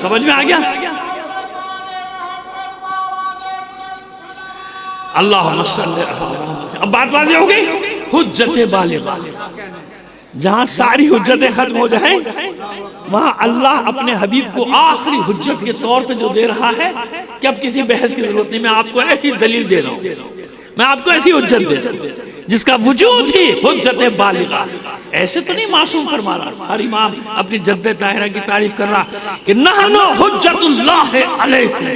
Speaker 1: سمجھ میں آ گیا؟ اللہم صلی اللہ علیہ وسلم۔ اب بات واضح ہو گئی، حجت بالغہ، جہاں ساری حجتیں ختم ہو جائیں وہاں اللہ اپنے حبیب کو آخری حجت کے طور پہ جو دے رہا ہے کہ اب کسی بحث کی ضرورت نہیں، میں آپ کو ایسی دلیل دے رہا ہوں، میں آپ کو ایسی حجت دے رہا ہوں جس کا وجود ہی حجت بالغہ۔ ایسے تو نہیں معصوم فرما رہا، ہر امام اپنی جد طاہرہ کی تعریف کر رہا کہ نحن حجت اللہ علیکم،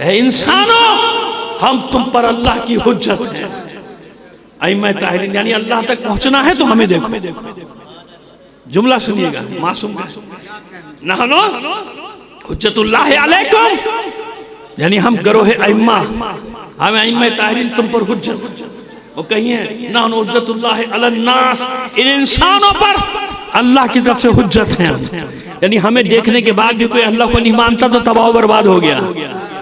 Speaker 1: اے انسانوں ہم تم پر اللہ کی حجت ہے۔ ائمہ طاہرین یعنی اللہ تک پہنچنا ہے تو ہمیں دیکھو، جملہ سنیے گا معصوم کا، نحن حجت اللہ علیکم یعنی ہم گروہ ائمہ، ہم ائمہ طاہرین تم پر حجت، وہ کہیں ہیں نحن حجت اللہ علی الناس، ان انسانوں پر اللہ کی طرف سے حجت ہیں، یعنی ہمیں دیکھنے کے بعد بھی کوئی اللہ کو نہیں مانتا تو تباہ و برباد ہو گیا،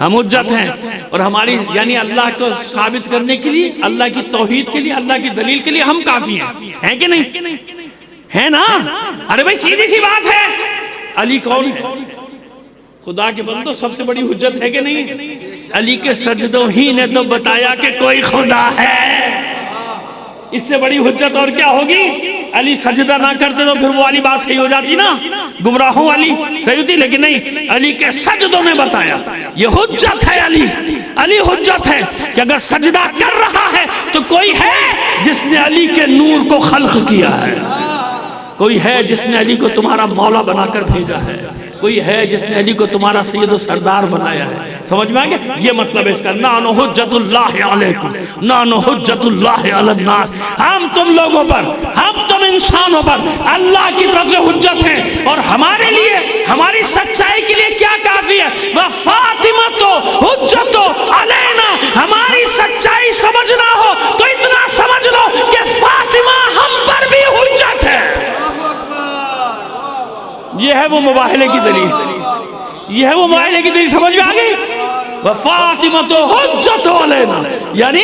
Speaker 1: ہم حجت ہیں۔ اور ہماری یعنی اللہ کو ثابت کرنے کے لیے، اللہ کی توحید کے لیے، اللہ کی دلیل کے لیے ہم کافی ہیں کہ نہیں؟ ہے نا؟ ارے بھائی سیدھی سی بات ہے، علی کون ہے؟ خدا کے بندو سب سے بڑی حجت ہے کہ نہیں؟ علی کے سجدوں ہی نے تو بتایا کہ کوئی خدا ہے، اس سے بڑی حجت اور کیا ہوگی؟ علی سجدہ نہ کرتے تو پھر وہ والی بات صحیح ہو جاتی نا، گمراہوں والی صحیح ہوتی، لیکن نہیں، علی کے سجدوں نے بتایا یہ حجت ہے۔ علی حجت ہے کہ اگر سجدہ کر رہا ہے تو کوئی ہے جس نے علی کے نور کو خلق کیا ہے، کوئی ہے جس نے علی کو تمہارا مولا بنا کر بھیجا ہے، کوئی ہے جس نے علی کو تمہارا سید و سردار بنایا ہے۔ سمجھ میں آگے؟ یہ مطلب ہے اس کا، نحن حجت اللہ علیکم نحن حجت اللہ علی الناس، ہم تم لوگوں پر، ہم تم انسانوں پر اللہ کی طرف سے حجت ہیں، اور ہمارے لیے، ہماری سچائی کے لیے کیا کافی ہے؟ وَفَاطِمَةُ حُجَّةُ عَلَيْنَا، ہماری سچائی سمجھنا ہو تو اتنا سمجھ لو کہ فاطمہ ہم پر بھی حجت ہے۔ یہ ہے وہ مباہلے کی دلیل، یہ ہے وہ مباہلے کی دلیل، سمجھ میں آگئی؟ وَفَاطِمَةُ حُجَّةُ عَلَيْنَا، یعنی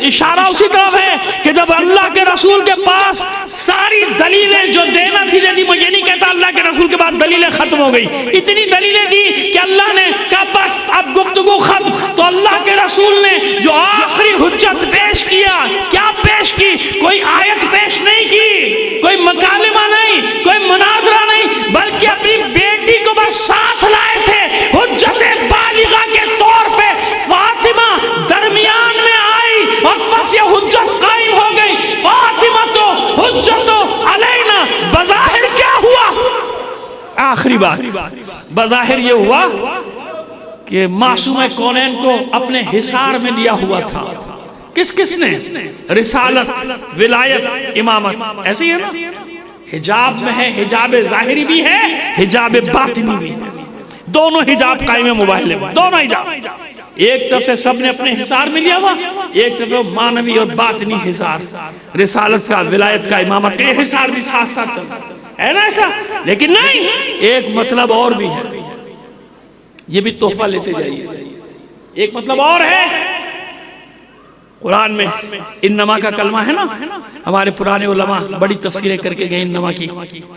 Speaker 1: اشارہ اسی طرف ہے کہ جب اللہ کے رسول کے پاس ساری دلیلیں جو دینا تھی دے دی، میں یہ نہیں کہتا اللہ کے رسول کے بعد دلیلیں ختم ہو گئی، اتنی دلیلیں دی کہ اللہ نے کہا بس اب گفتگو ختم، تو اللہ کے رسول نے جو آخری حجت پیش کیا، کیا پیش کی؟ کوئی آیت پیش نہیں کی، کوئی مکالمہ نہیں، کوئی مناظرہ نہیں، بلکہ اپنی بیٹی کو بس ساتھ لائے تھے۔ حجت بالغہ کے طور پہ فاطمہ درمیان میں آئی اور بس یہ حجت قائم ہو گئی، فاطمہ تو حجت علینا۔ بظاہر کیا ہوا؟ آخری بات بظاہر یہ ہوا کہ معصوم کونین کو اپنے حصار میں لیا ہوا تھا، کس نے؟ رسالت، ولایت، امامت، ایسے ہی ہے نا؟ حجاب میں ہے، حجاب ظاہری بھی ہے، حجاب باطنی بھی ہے، دونوں حجاب قائم ہے مباہلے میں، دونوں حجاب۔ ایک طرف سے سب نے اپنے حصار میں لیا ہوا، ایک طرف مانوی اور باطنی حصار، رسالت کا، ولایت کا، امامت کا، یہ حصار بھی ساتھ ساتھ چلتا ہے نا ایسا؟ لیکن نہیں، ایک مطلب اور بھی ہے، یہ بھی تحفہ لیتے جائیے۔ ایک مطلب اور ہے، قرآن میں انما کا کلمہ ہے نا، ہمارے پرانے علماء بڑی تفسیریں کر کے گئے انما کی،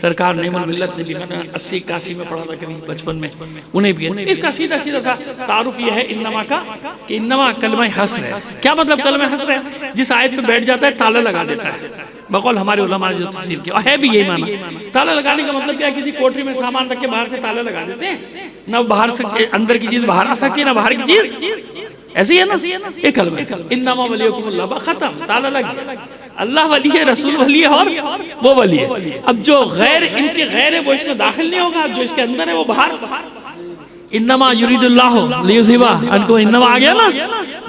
Speaker 1: سرکار نعیم الملت نے بھی 80-81 میں پڑھا تھا کبھی بچپن میں، انہیں بھی ہے۔ اس کا سیدھا سا تعارف یہ ہے انما کا کہ انما کلمہ حصر ہے۔ کیا مطلب کلمہ حصر ہے؟ جس آیت پہ بیٹھ جاتا ہے تالا لگا دیتا ہے، بقول ہمارے علماء نے جو تفسیر کیا، اور ہے بھی یہی معنی۔ تالا لگانے کا مطلب کیا ہے؟ کسی کوٹری میں سامان رکھ کے باہر سے تالا لگا دیتے ہیں، نہ باہر سے اندر کی چیز باہر آ سکتی ہے، نہ باہر کی چیز ایسی ہے نا یہ کلمہ انما ولیکم اللہ ختم تالا لگ گیا. اللہ ولی ہے، رسول ولی ہے اور وہ ولی ہے. اب جو غیر ان کے غیر ہے وہ اس میں داخل نہیں ہوگا، جو اس کے اندر ہے وہ باہر. انما یرید اللہ لیذھب عنکم، انما آ گیا نا.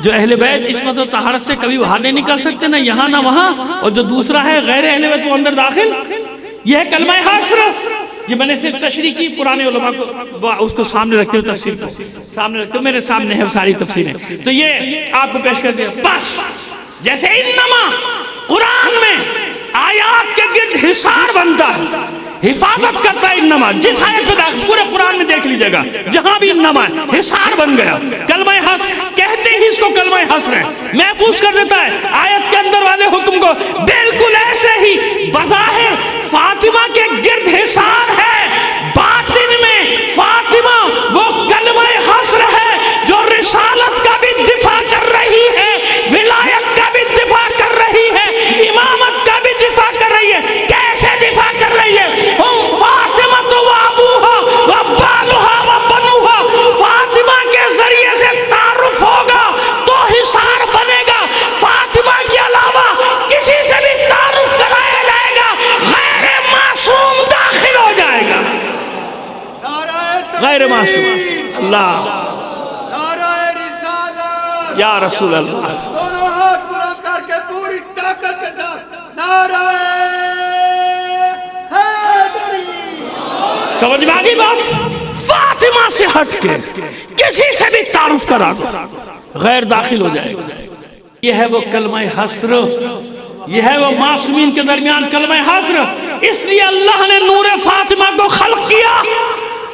Speaker 1: جو اہل بیت عصمت و طہارت سے کبھی باہر نہیں نکل سکتے، نہ یہاں نہ وہاں. اور جو دوسرا ہے غیر اہل بیت وہ اندر داخل. یہ ہے کلمہ حصر. یہ میں نے صرف تشریح کی، پرانے علماء کو اس کو سامنے رکھتے ہوئے تفسیر کو سامنے رکھتے ہوئے، میرے سامنے ہے ساری تفسیریں. تو یہ آپ کو پیش کر دیا. بس جیسے انما قرآن میں آیات کے گرد حصار بنتا ہے، حفاظت کرتا ہے انما. جس آیت پہ داخل پورے قرآن میں دیکھ لیجئے گا جہاں بھی انما ہے حصار بن گیا. کلمہ حصر کہتے ہی اس کو کلمہ حصر ہے، محفوظ کر دیتا ہے آیت کے اندر والے حکم کو. بالکل ایسے ہی بظاہر فاطمہ کے گرد حصار ہے، باطن میں فاطمہ وہ کلمہ حصر ہے جو رسالت کا بھی دفاع کر رہی ہے، ولایت کا بھی دفاع کر رہی ہے، امامت کا بھی دفاع کر رہی ہے. کیسے دفاع کر رہی ہے؟ فاطمہ تو ابوہا و بالہا و بنوہا. فاطمہ کے ذریعے سے تعارف ہوگا تو حصار بنے گا. فاطمہ کے علاوہ کسی سے بھی تعارف کرایا جائے گا غیر معصوم داخل ہو جائے گا. غیر معصوم. اللہ یا رسول اللہ.
Speaker 2: دونوں ہاتھ بلند کر کے پوری طاقت کے ساتھ نعرہ حیدری.
Speaker 1: سمجھ میں آگئی بات؟ فاطمہ سے ہٹ کے کسی سے بھی تعارف کرا دو غیر داخل ہو جائے گا. یہ ہے وہ کلمہ حصر، یہ ہے وہ معصومین کے درمیان کلمہ حصر. اس لیے اللہ نے نور فاطمہ کو خلق کیا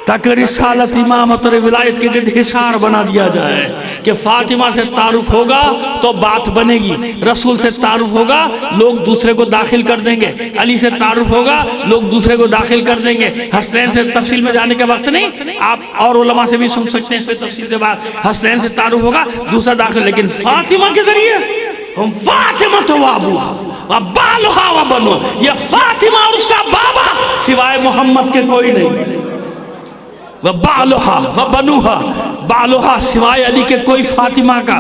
Speaker 1: تاکہ رسالت، امامت اور ولایت کے گرد حصار بنا دیا جائے کہ فاطمہ سے تعارف ہوگا تو بات بنے گی، رسول سے تعارف ہوگا لوگ دوسرے کو داخل کر دیں گے، علی سے تعارف ہوگا لوگ دوسرے کو داخل کر دیں گے. حسنین سے تفصیل میں جانے کا وقت نہیں، آپ اور علماء سے بھی سن سکتے ہیں اس پہ تفصیل سے بات. حسنین سے تعارف ہوگا دوسرا داخل، لیکن فاطمہ کے ذریعے ہم فاطمہ تو ابوہا و بالہا و بنوہا. یہ فاطمہ اور اس کا بابا سوائے محمد کے کوئی نہیں. وَبَعْلُهَا وَبَنُوهَا، بعلوہا سوائے علی کے کوئی فاطمہ کا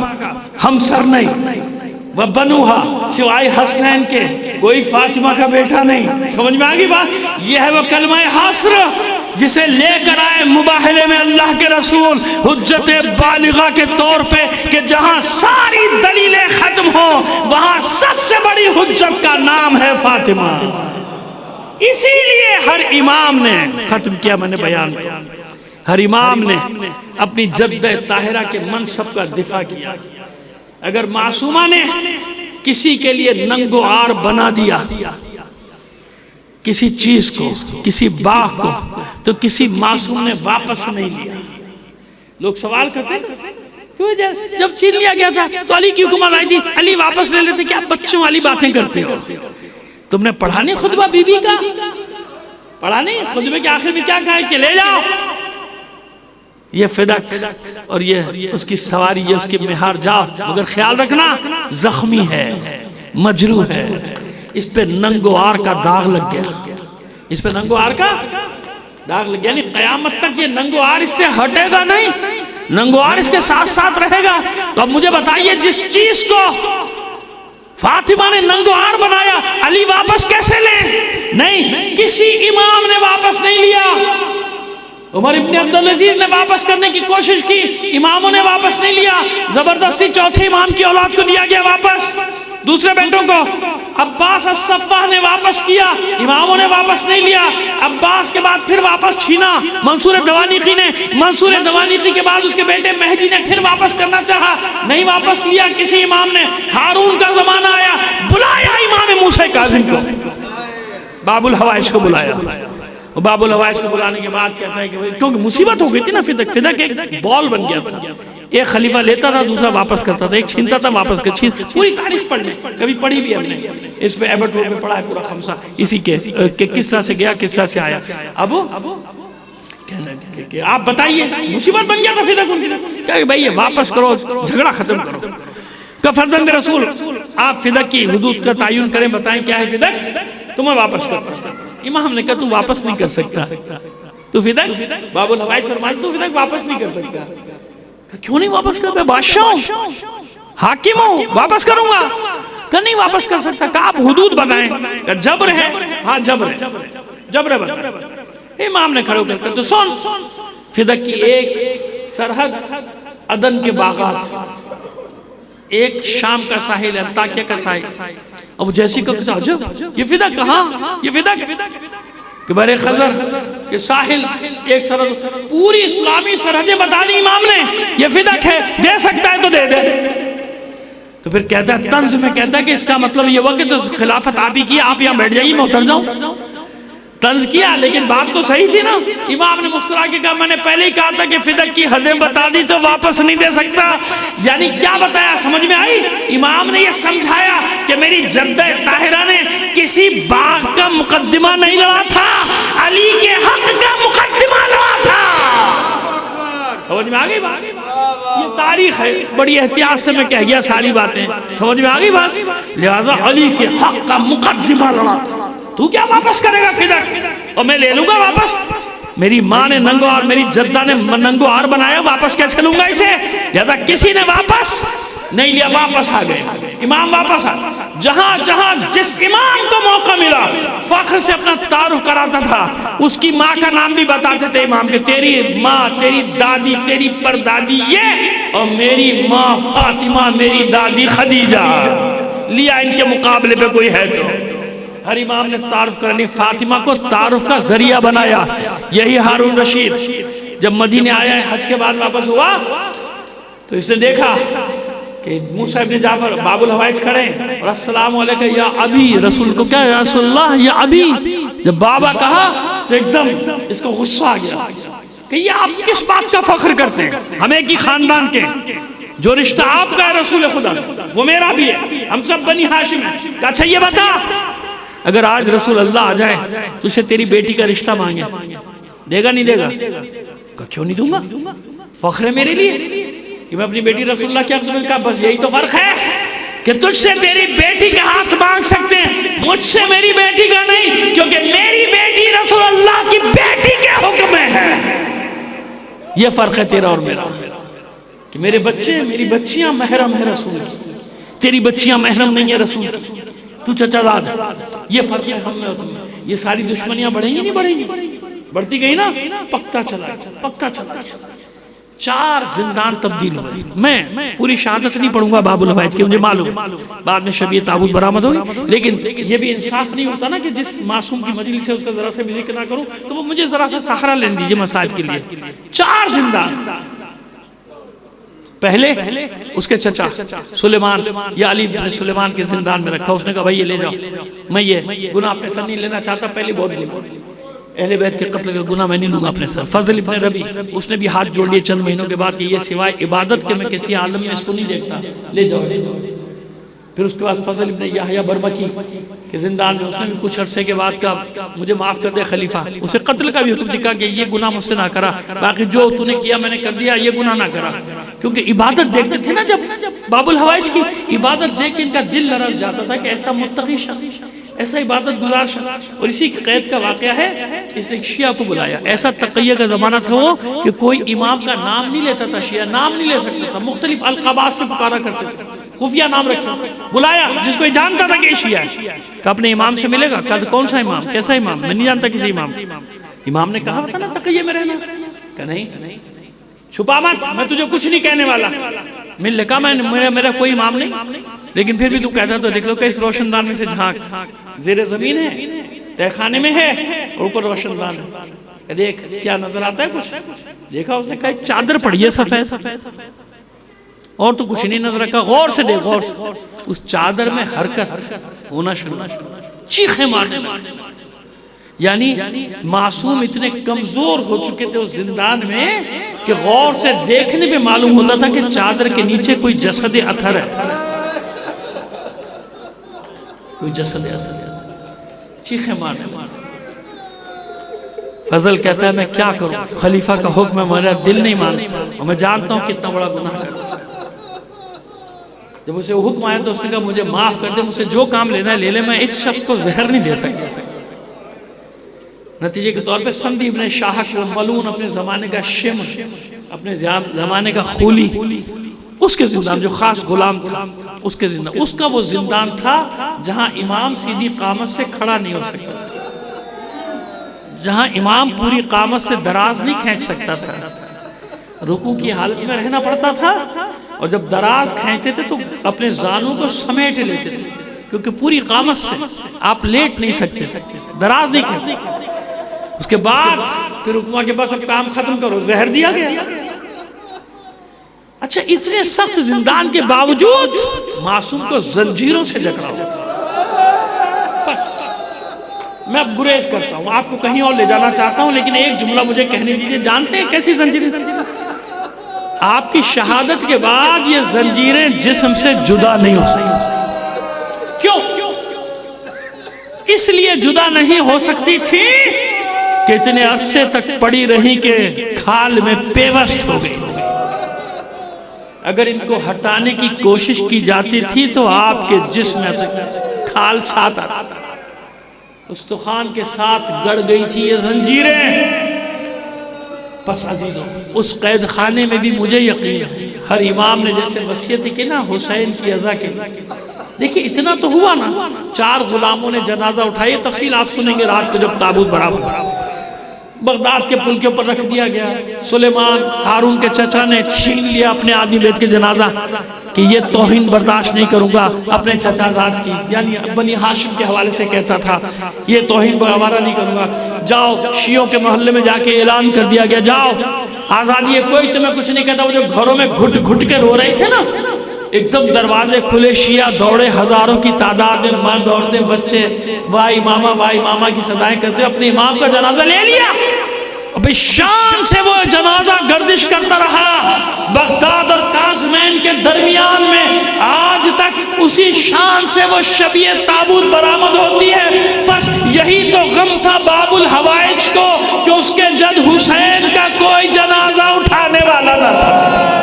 Speaker 1: ہمسر نہیں. وَبَنُوهَا سوائے حسنین کے کوئی فاطمہ کا بیٹا نہیں. سمجھ میں آگئی بات؟ یہ ہے وہ کلمہ حصر جسے لے کر آئے مباہلے میں اللہ کے رسول حجت بالغہ کے طور پہ کہ جہاں ساری دلیلیں ختم ہوں وہاں سب سے بڑی حجت کا نام ہے فاطمہ. اسی لیے ہر امام نے ختم کیا، میں نے بیان کیا، ہر امام نے اپنی جدہ طاہرہ کے منصب کا دفاع کیا. اگر معصومہ نے کسی کے لیے ننگ و عار بنا دیا کسی چیز کو، کسی باغ کو، تو کسی معصوم نے واپس نہیں لیا. لوگ سوال کرتے ہیں جب چھین لیا گیا تھا تو علی کی حکومت آئی تھی، علی واپس لے لیتے. کیا بچوں والی باتیں کرتے ہو؟ تم نے پڑھا نہیں خطبہ بی بی کا؟ پڑھا نہیں خطبے کے آخر میں کیا کہا ہے کہ لے جاؤ یہ فدق اور یہ اس کی سواری، یہ اس کی مہار، جاؤ مگر خیال رکھنا زخمی ہے، مجروح ہے. اس پہ ننگ و عار کا داغ لگ گیا، اس پہ ننگ و عار کا داغ لگ گیا. یعنی قیامت تک یہ ننگ و عار اس سے ہٹے گا نہیں، ننگ و عار اس کے ساتھ ساتھ رہے گا. تو اب مجھے بتائیے جس چیز کو فاطمہ نے ننگ و عار بنایا علی واپس کیسے لیں؟ نہیں، کسی امام نے واپس نہیں لیا. عمر ابن عبدالعزیز نے واپس کرنے کی کوشش کی، اماموں نے واپس نہیں لیا. زبردستی چوتھے امام کی اولاد کو دیا گیا واپس، دوسرے بیٹوں کو. عباس الصفاح نے واپس کیا، اماموں نے واپس نہیں لیا. عباس کے بعد پھر واپس چھینا منصور دوانیقی نے. منصور دوانیقی کے بعد اس کے بیٹے مہدی نے پھر واپس کرنا چاہا، نہیں واپس لیا کسی امام نے. ہارون کا زمانہ آیا، بلایا امام موسیٰ کاظم کو، باب الحوائج کو بلایا. باب الحوائج کو بلانے کے بعد کہتا ہے کہ کیونکہ مصیبت ہو گئی تھی نا، فدق ایک بال بن گیا تھا. ایک خلیفہ لیتا تھا دوسرا واپس کرتا تھا، ایک چھینتا تھا واپس کرتا. پوری تاریخ پڑھ لیں، کبھی پڑھی بھی ہم نے، اس پہ ایبٹ روڈ میں پڑھا ہے پورا خمسہ. اسی کے قصہ سے گیا قصہ سے آیا. اب کہ آپ بتائیے مصیبت بن گیا تھا فدق ان کی، کہ بھائی یہ واپس کرو، جھگڑا ختم کرو. کہ فرزند رسول آپ فدق کی حدود کا تعین کریں، بتائیں کیا ہے فدق، تمہیں واپس کرتا. امام نے کہا تو واپس نہیں کر سکتا، تو فدق باب الحوائج فرمائے تو فدق واپس نہیں کر سکتا. کیوں نہیں واپس کر؟ میں بادشاہ ہوں، حاکم ہوں، واپس کروں گا؟ کہ نہیں واپس کر سکتا۔ کہ آپ حدود بتائیں، کہ جبر ہے؟ ہاں جبر ہے، جبر ہے۔ امام نے کھڑے ہو کر تو سن، فدق کی ایک سرحد عدن کے باغات، ایک شام کا ساحل، انطاکیہ کا ساحل۔ اب جیسی کو کہا عجب، یہ فدق کہاں؟ یہ فدق کہ بر خزر یہ ساحل ایک سرحد، پوری اسلامی سرحدیں بتا دی امام نے، یہ فدق ہے، دے سکتا ہے تو دے دے۔ تو پھر کہتا ہے طنز میں کہتا ہے کہ اس کا مطلب یہ ہوا کہ تو خلافت آپ ہی کی، آپ یہاں بیٹھ جائیے، میں اتر جاؤں۔ طنز کیا، لیکن بات تو صحیح تھی نا۔ امام نے مسکرا کے کہا میں نے پہلے ہی کہا تھا کہ فدق کی حدیں بتا دی تو واپس نہیں دے سکتا۔ یعنی کیا بتایا، سمجھ میں آئی؟ امام نے یہ سمجھایا کہ میری جدہ طاہرہ نے کسی باغ کا مقدمہ نہیں لڑا تھا، علی کے حق کا مقدمہ لڑا تھا۔ سمجھ میں آگئی بات؟ یہ تاریخ ہے، بڑی احتیاط سے میں کہہ گیا ساری باتیں، سمجھ میں آگئی بات؟ لہٰذا علی کے حق کا مقدمہ لڑا تھا۔ تو کیا واپس کرے گا فدق؟ اور میں لے لوں گا واپس؟ میری ماں نے ننگو اور میری جدہ نے ننگو آر بنایا، واپس کیسے لوں گا اسے؟ لہذا کسی نے واپس نہیں لیا، واپس آ گئے۔ امام واپس آ، جہاں جہاں جس امام کو موقع ملا فخر سے اپنا تعارف کراتا تھا، اس کی ماں کا نام بھی بتاتے تھے امام کے، تیری ماں، تیری دادی، تیری پردادی یہ، اور میری ماں فاطمہ، میری دادی خدیجہ۔ لیا ان کے مقابلے پہ کوئی ہے تو؟ ہر امام نے تعارف کرنی، فاطمہ کو تعارف کا ذریعہ بنایا۔ یہی ہارون رشید جب مدینے آیا ہے، حج کے بعد واپس ہوا تو اس نے دیکھا کہ موسیٰ ابن جعفر باب الحوائج کھڑے ہیں اور السلام علیکم یا ابی، رسول کو کیا یا رسول اللہ یا ابی، جب بابا کہا تو ایک دم اس کو غصہ آ گیا کہ یہ آپ کس بات کا فخر کرتے ہیں؟ ہم ایک ہی خاندان کے، جو رشتہ آپ کا ہے رسول خدا سے وہ میرا بھی ہے، ہم سب بنی ہاشم ہیں۔ کہ اچھا یہ بتا، اگر آج رسول اللہ آ جائے تو اسے تیری بیٹی کا رشتہ مانگے، دے گا نہیں دے گا؟ کہ کیوں نہیں دوں گا، فخر ہے میرے لیے کہ میں اپنی بیٹی رسول اللہ کی عبد کا، بس یہی تو فرق ہے کہ تجھ سے تیری بیٹی کا حق مانگ سکتے ہیں، مجھ سے میری بیٹی کا نہیں، کیونکہ میری بیٹی رسول اللہ کی بیٹی کے حکم میں ہے۔ یہ فرق ہے تیرا اور میرا، کہ میرے بچے، میری بچیاں محرم ہے رسول کی، تیری بچیاں محرم نہیں ہے رسول کی، تو چچا داد۔ یہ فرق ہے ہم میں اور تم میں۔ یہ ساری دشمنیاں بڑھیں گی نہیں بڑھیں گی؟ بڑھتی گئی نا، پکتا چلا پکتا چلا۔ 4 زندان تبدیل ہوئے۔ میں پوری شہادت نہیں پڑھوں گا باب الحوائج کی، مجھے معلوم بعد میں شبیہ تابوت برآمد ہوگی، لیکن یہ بھی انصاف نہیں ہوتا نا کہ جس معصوم کی مجلس سے اس کا ذرا سے بھی ذکر نہ کروں، تو وہ مجھے ذرا سے سہارا لینے دیجئے مصائب کے لیے۔ 4 زندان۔ پہلے اس کے چچا سلیمان یا علی بن سلیمان کے زندان میں رکھا، اس نے کہا بھائی یہ لے جاؤ، میں یہ گناہ اپنے سر نہیں لینا چاہتا، پہلے بہت گناہ، اہل بیت کے قتل کا گناہ میں نہیں لوں گا اپنے سر۔ فضل ابن ربی، اس نے بھی ہاتھ جوڑ لیے چند مہینوں کے بعد کہ یہ سوائے عبادت کے میں کسی عالم میں اس کو نہیں دیکھتا، لے جاؤ۔ پھر اس کے بعد فضل ابن یحییٰ برمکی کے زندان میں، اس نے بھی کچھ عرصے کے بعد کہا مجھے معاف کر دے خلیفہ، اسے قتل کا بھی حکم دکھا کہ یہ گناہ مجھ سے نہ کرا، باقی جو تو نے کیا میں نے کر دیا، یہ گناہ نہ کرا۔ کیونکہ عبادت دیکھتے تھے نا جب باب الحوائج کی عبادت دیکھ کے ان کا دل لرز جاتا تھا کہ ایسا متقی شخص، ایسا عبادت گزار شخص۔ اور اسی قید کا واقعہ ہے، اس نے شیعہ کو بلایا، ایسا تقیہ کا زمانہ تھا وہ کہ کوئی امام کا نام نہیں لیتا تھا، شیعہ نام نہیں لے سکتا تھا، مختلف القابات سے پکارا کرتے تھے، خفیہ نام رکھا، بلایا جس کو جانتا تھا کہ شیعہ ہے، کہ اپنے امام سے ملے گا، کہا کون سا امام، کیسا امام، میں نہیں جانتا کسی امام۔ امام نے کہا تھا نا تقیہ میں رہنا، کہ نہیں چھپا مت، میں تجھے کچھ نہیں کہنے والا۔ مل لے کہا میرا کوئی امام نہیں، لیکن پھر بھی تو کہتا تو دیکھ لو کہ اس روشن دان میں سے جھانک، زیر زمین ہے، تہ خانے میں ہے اور اوپر روشن دان ہے، دیکھ کیا نظر آتا ہے کچھ؟ دیکھا اس نے کہا ایک چادر پڑی ہے سفید، اور تو کچھ نہیں نظر رکھا، غور سے دیکھ، غور سے اس چادر میں حرکت ہونا شروع، چیخیں مارنے، یعنی معصوم اتنے کمزور ہو چکے تھے اس زندان میں کہ غور سے دیکھنے پہ معلوم ہوتا تھا کہ چادر کے نیچے کوئی جسد اثر ہے، کوئی جسد اثر ہے، چیخیں مارنے۔ فضل کہتا ہے میں کیا کروں، خلیفہ کا حکم ہے، میرا دل نہیں مانتا اور میں جانتا ہوں کتنا بڑا گناہ کرتا۔ جب اسے حکم آیا تو اس نے کہا مجھے معاف کر دے، مجھے جو کام لینا ہے لے لے، میں اس شخص کو زہر نہیں دے سکتا۔ نتیجے کے طور پہ سندی ابن شاہک ملعون اپنے زمانے کا شمر اپنے زمانے کا خولی، اس کے زندان، جو خاص غلام تھا اس کے زندان، اس کا وہ زندان تھا جہاں امام سیدھی قامت سے کھڑا نہیں ہو سکتا تھا، جہاں امام پوری قامت سے دراز نہیں کھینچ سکتا تھا، رکوع کی حالت میں رہنا پڑتا تھا، اور جب دراز کھینچتے تھے تو اپنے زانوں کو سمیٹ لیتے تھے، کیونکہ پوری قامت سے آپ لیٹ نہیں سکتے، دراز نہیں کھینچ سکتے۔ اس کے بعد پھر حکمہ کے پاس اب کام ختم کرو، زہر دیا گیا۔ اچھا، اتنے سخت زندان کے باوجود معصوم کو زنجیروں سے جکڑا ہو۔ بس میں اب گریز کرتا ہوں، آپ کو کہیں اور لے جانا چاہتا ہوں، لیکن ایک جملہ مجھے کہنے دیجئے، جانتے ہیں کیسی زنجیریں؟ آپ کی شہادت کے بعد یہ زنجیریں جسم سے جدا نہیں ہو سکتی۔ کیوں؟ اس لیے جدا نہیں ہو سکتی تھی کہ اتنے عرصے تک پڑی رہی کہ کھال میں پیوست ہو گئی۔ اگر ان کو ہٹانے کی کوشش کی جاتی تھی تو آپ کے جسم میں کھال ساتھ آتا تھا، استخوان کے ساتھ گڑ گئی تھی یہ زنجیریں۔ پس عزیزوں، اس قید خانے میں بھی مجھے یقین ہے، ہر امام نے جیسے وصیت کی نا حسین کی عزا کے، دیکھیں اتنا تو ہوا نا، 4 غلاموں نے جنازہ اٹھائی، تفصیل آپ سنیں گے رات کو جب تابوت برابر بغداد کے پل کے اوپر رکھ دیا گیا۔ سلیمان ہارون کے چچا نے چھین لیا اپنے آدمی بیت کے جنازہ کہ یہ توہین برداشت نہیں کروں گا، اپنے چچا زاد کی، یعنی بنی ہاشم کے حوالے سے کہتا تھا یہ توہین گوارا نہیں کروں گا۔ جاؤ، شیعوں کے محلے میں جا کے اعلان کر دیا گیا، جاؤ آزادی ہے، کوئی تمہیں کچھ نہیں کہتا۔ وہ جو گھروں میں گھٹ گھٹ کے رو رہے تھے نا، ایک دم دروازے کھلے، شیعہ دوڑے ہزاروں کی تعداد میں، مرد عورتیں بچے وائی ماما کی صدائیں کرتے، اپنے امام کا جنازہ لے لیا۔ اب شان سے وہ جنازہ گردش کرتا رہا بغداد اور قازمین کے درمیان میں، آج تک اسی شان سے وہ شبیہ تابوت برآمد ہوتی ہے۔ بس یہی تو غم تھا باب الحوائج کو کہ اس کے جد حسین کا کوئی جنازہ اٹھانے والا نہ تھا۔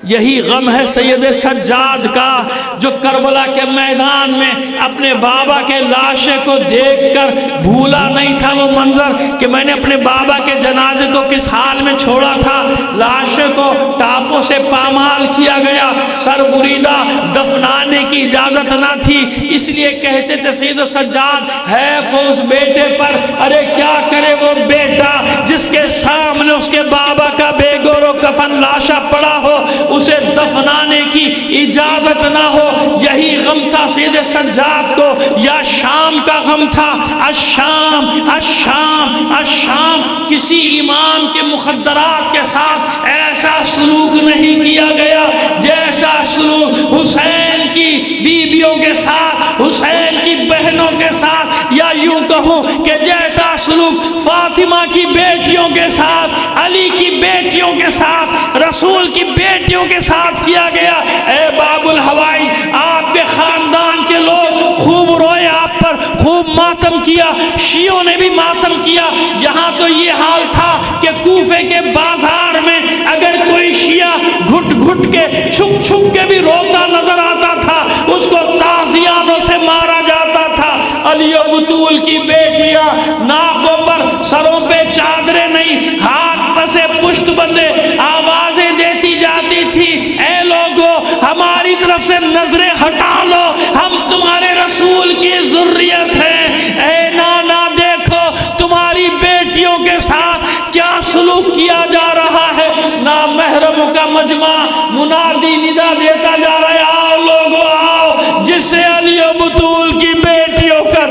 Speaker 1: یہی غم ہے سید سجاد کا، جو کربلا کے میدان میں اپنے بابا کے لاشے کو دیکھ کر بھولا نہیں تھا وہ منظر کہ میں نے اپنے بابا کے جنازے کو کس حال میں چھوڑا تھا۔ لاشے کو ٹاپوں سے پامال کیا گیا، سر بریدہ، دفنانے کی اجازت نہ تھی، اس لیے کہتے تھے سید سجاد ہے اس بیٹے پر، ارے کیا کرے وہ بیٹا جس کے سامنے اس کے بابا کا بے گور و کفن لاشا پڑا ہو، اسے دفنانے کی اجازت نہ ہو۔ یہی غم تھا سید سجاد کو، یا شام کا غم تھا، الشام الشام الشام۔ کسی امام کے مخدرات کے ساتھ ایسا سلوک نہیں کیا گیا جیسا سلوک حسین کی بیویوں کے ساتھ، حسین کی بہنوں کے ساتھ، یا یوں کہوں کہ جیسا سلوک فاطمہ کی بیٹیوں کے ساتھ، علی کی بیٹیوں کے ساتھ، رسول کی بیٹیوں کے ساتھ کیا گیا۔ اے باب الحوائی، آپ کے خاندان کے لوگ خوب روئے آپ پر، خوب ماتم کیا، شیعوں نے بھی ماتم کیا۔ یہاں تو یہ حال تھا کہ کوفے کے بازار میں اگر کوئی شیعہ گھٹ گھٹ کے چھک چھک کے بھی روتا نظر آتا تھا، اس کو تازیانوں سے مارا جاتا تھا۔ علی و بطول کی بیٹیاں ناکوں پر، سروں پہ چادریں نہیں، ہاتھ پسے پشت بندے آوازیں دیتی جاتی تھی، اے لوگو ہماری طرف سے نظریں ہٹا لو، ہم تمہارے رسول کی ذریت ہیں۔ اے نانا دیکھو تمہاری بیٹیوں کے ساتھ کیا سلوک کیا جا رہا ہے۔ نامحرموں کا مجمع منادی ندا دیتا جا رہا ہے، آؤ لوگو آؤ، جس سے علی و بطول کی بیٹیوں کا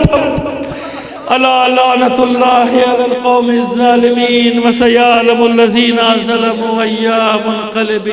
Speaker 1: الا لعنت اللہ علی القوم الظالمین وسیعلم الذین ظلموا ایام منقلب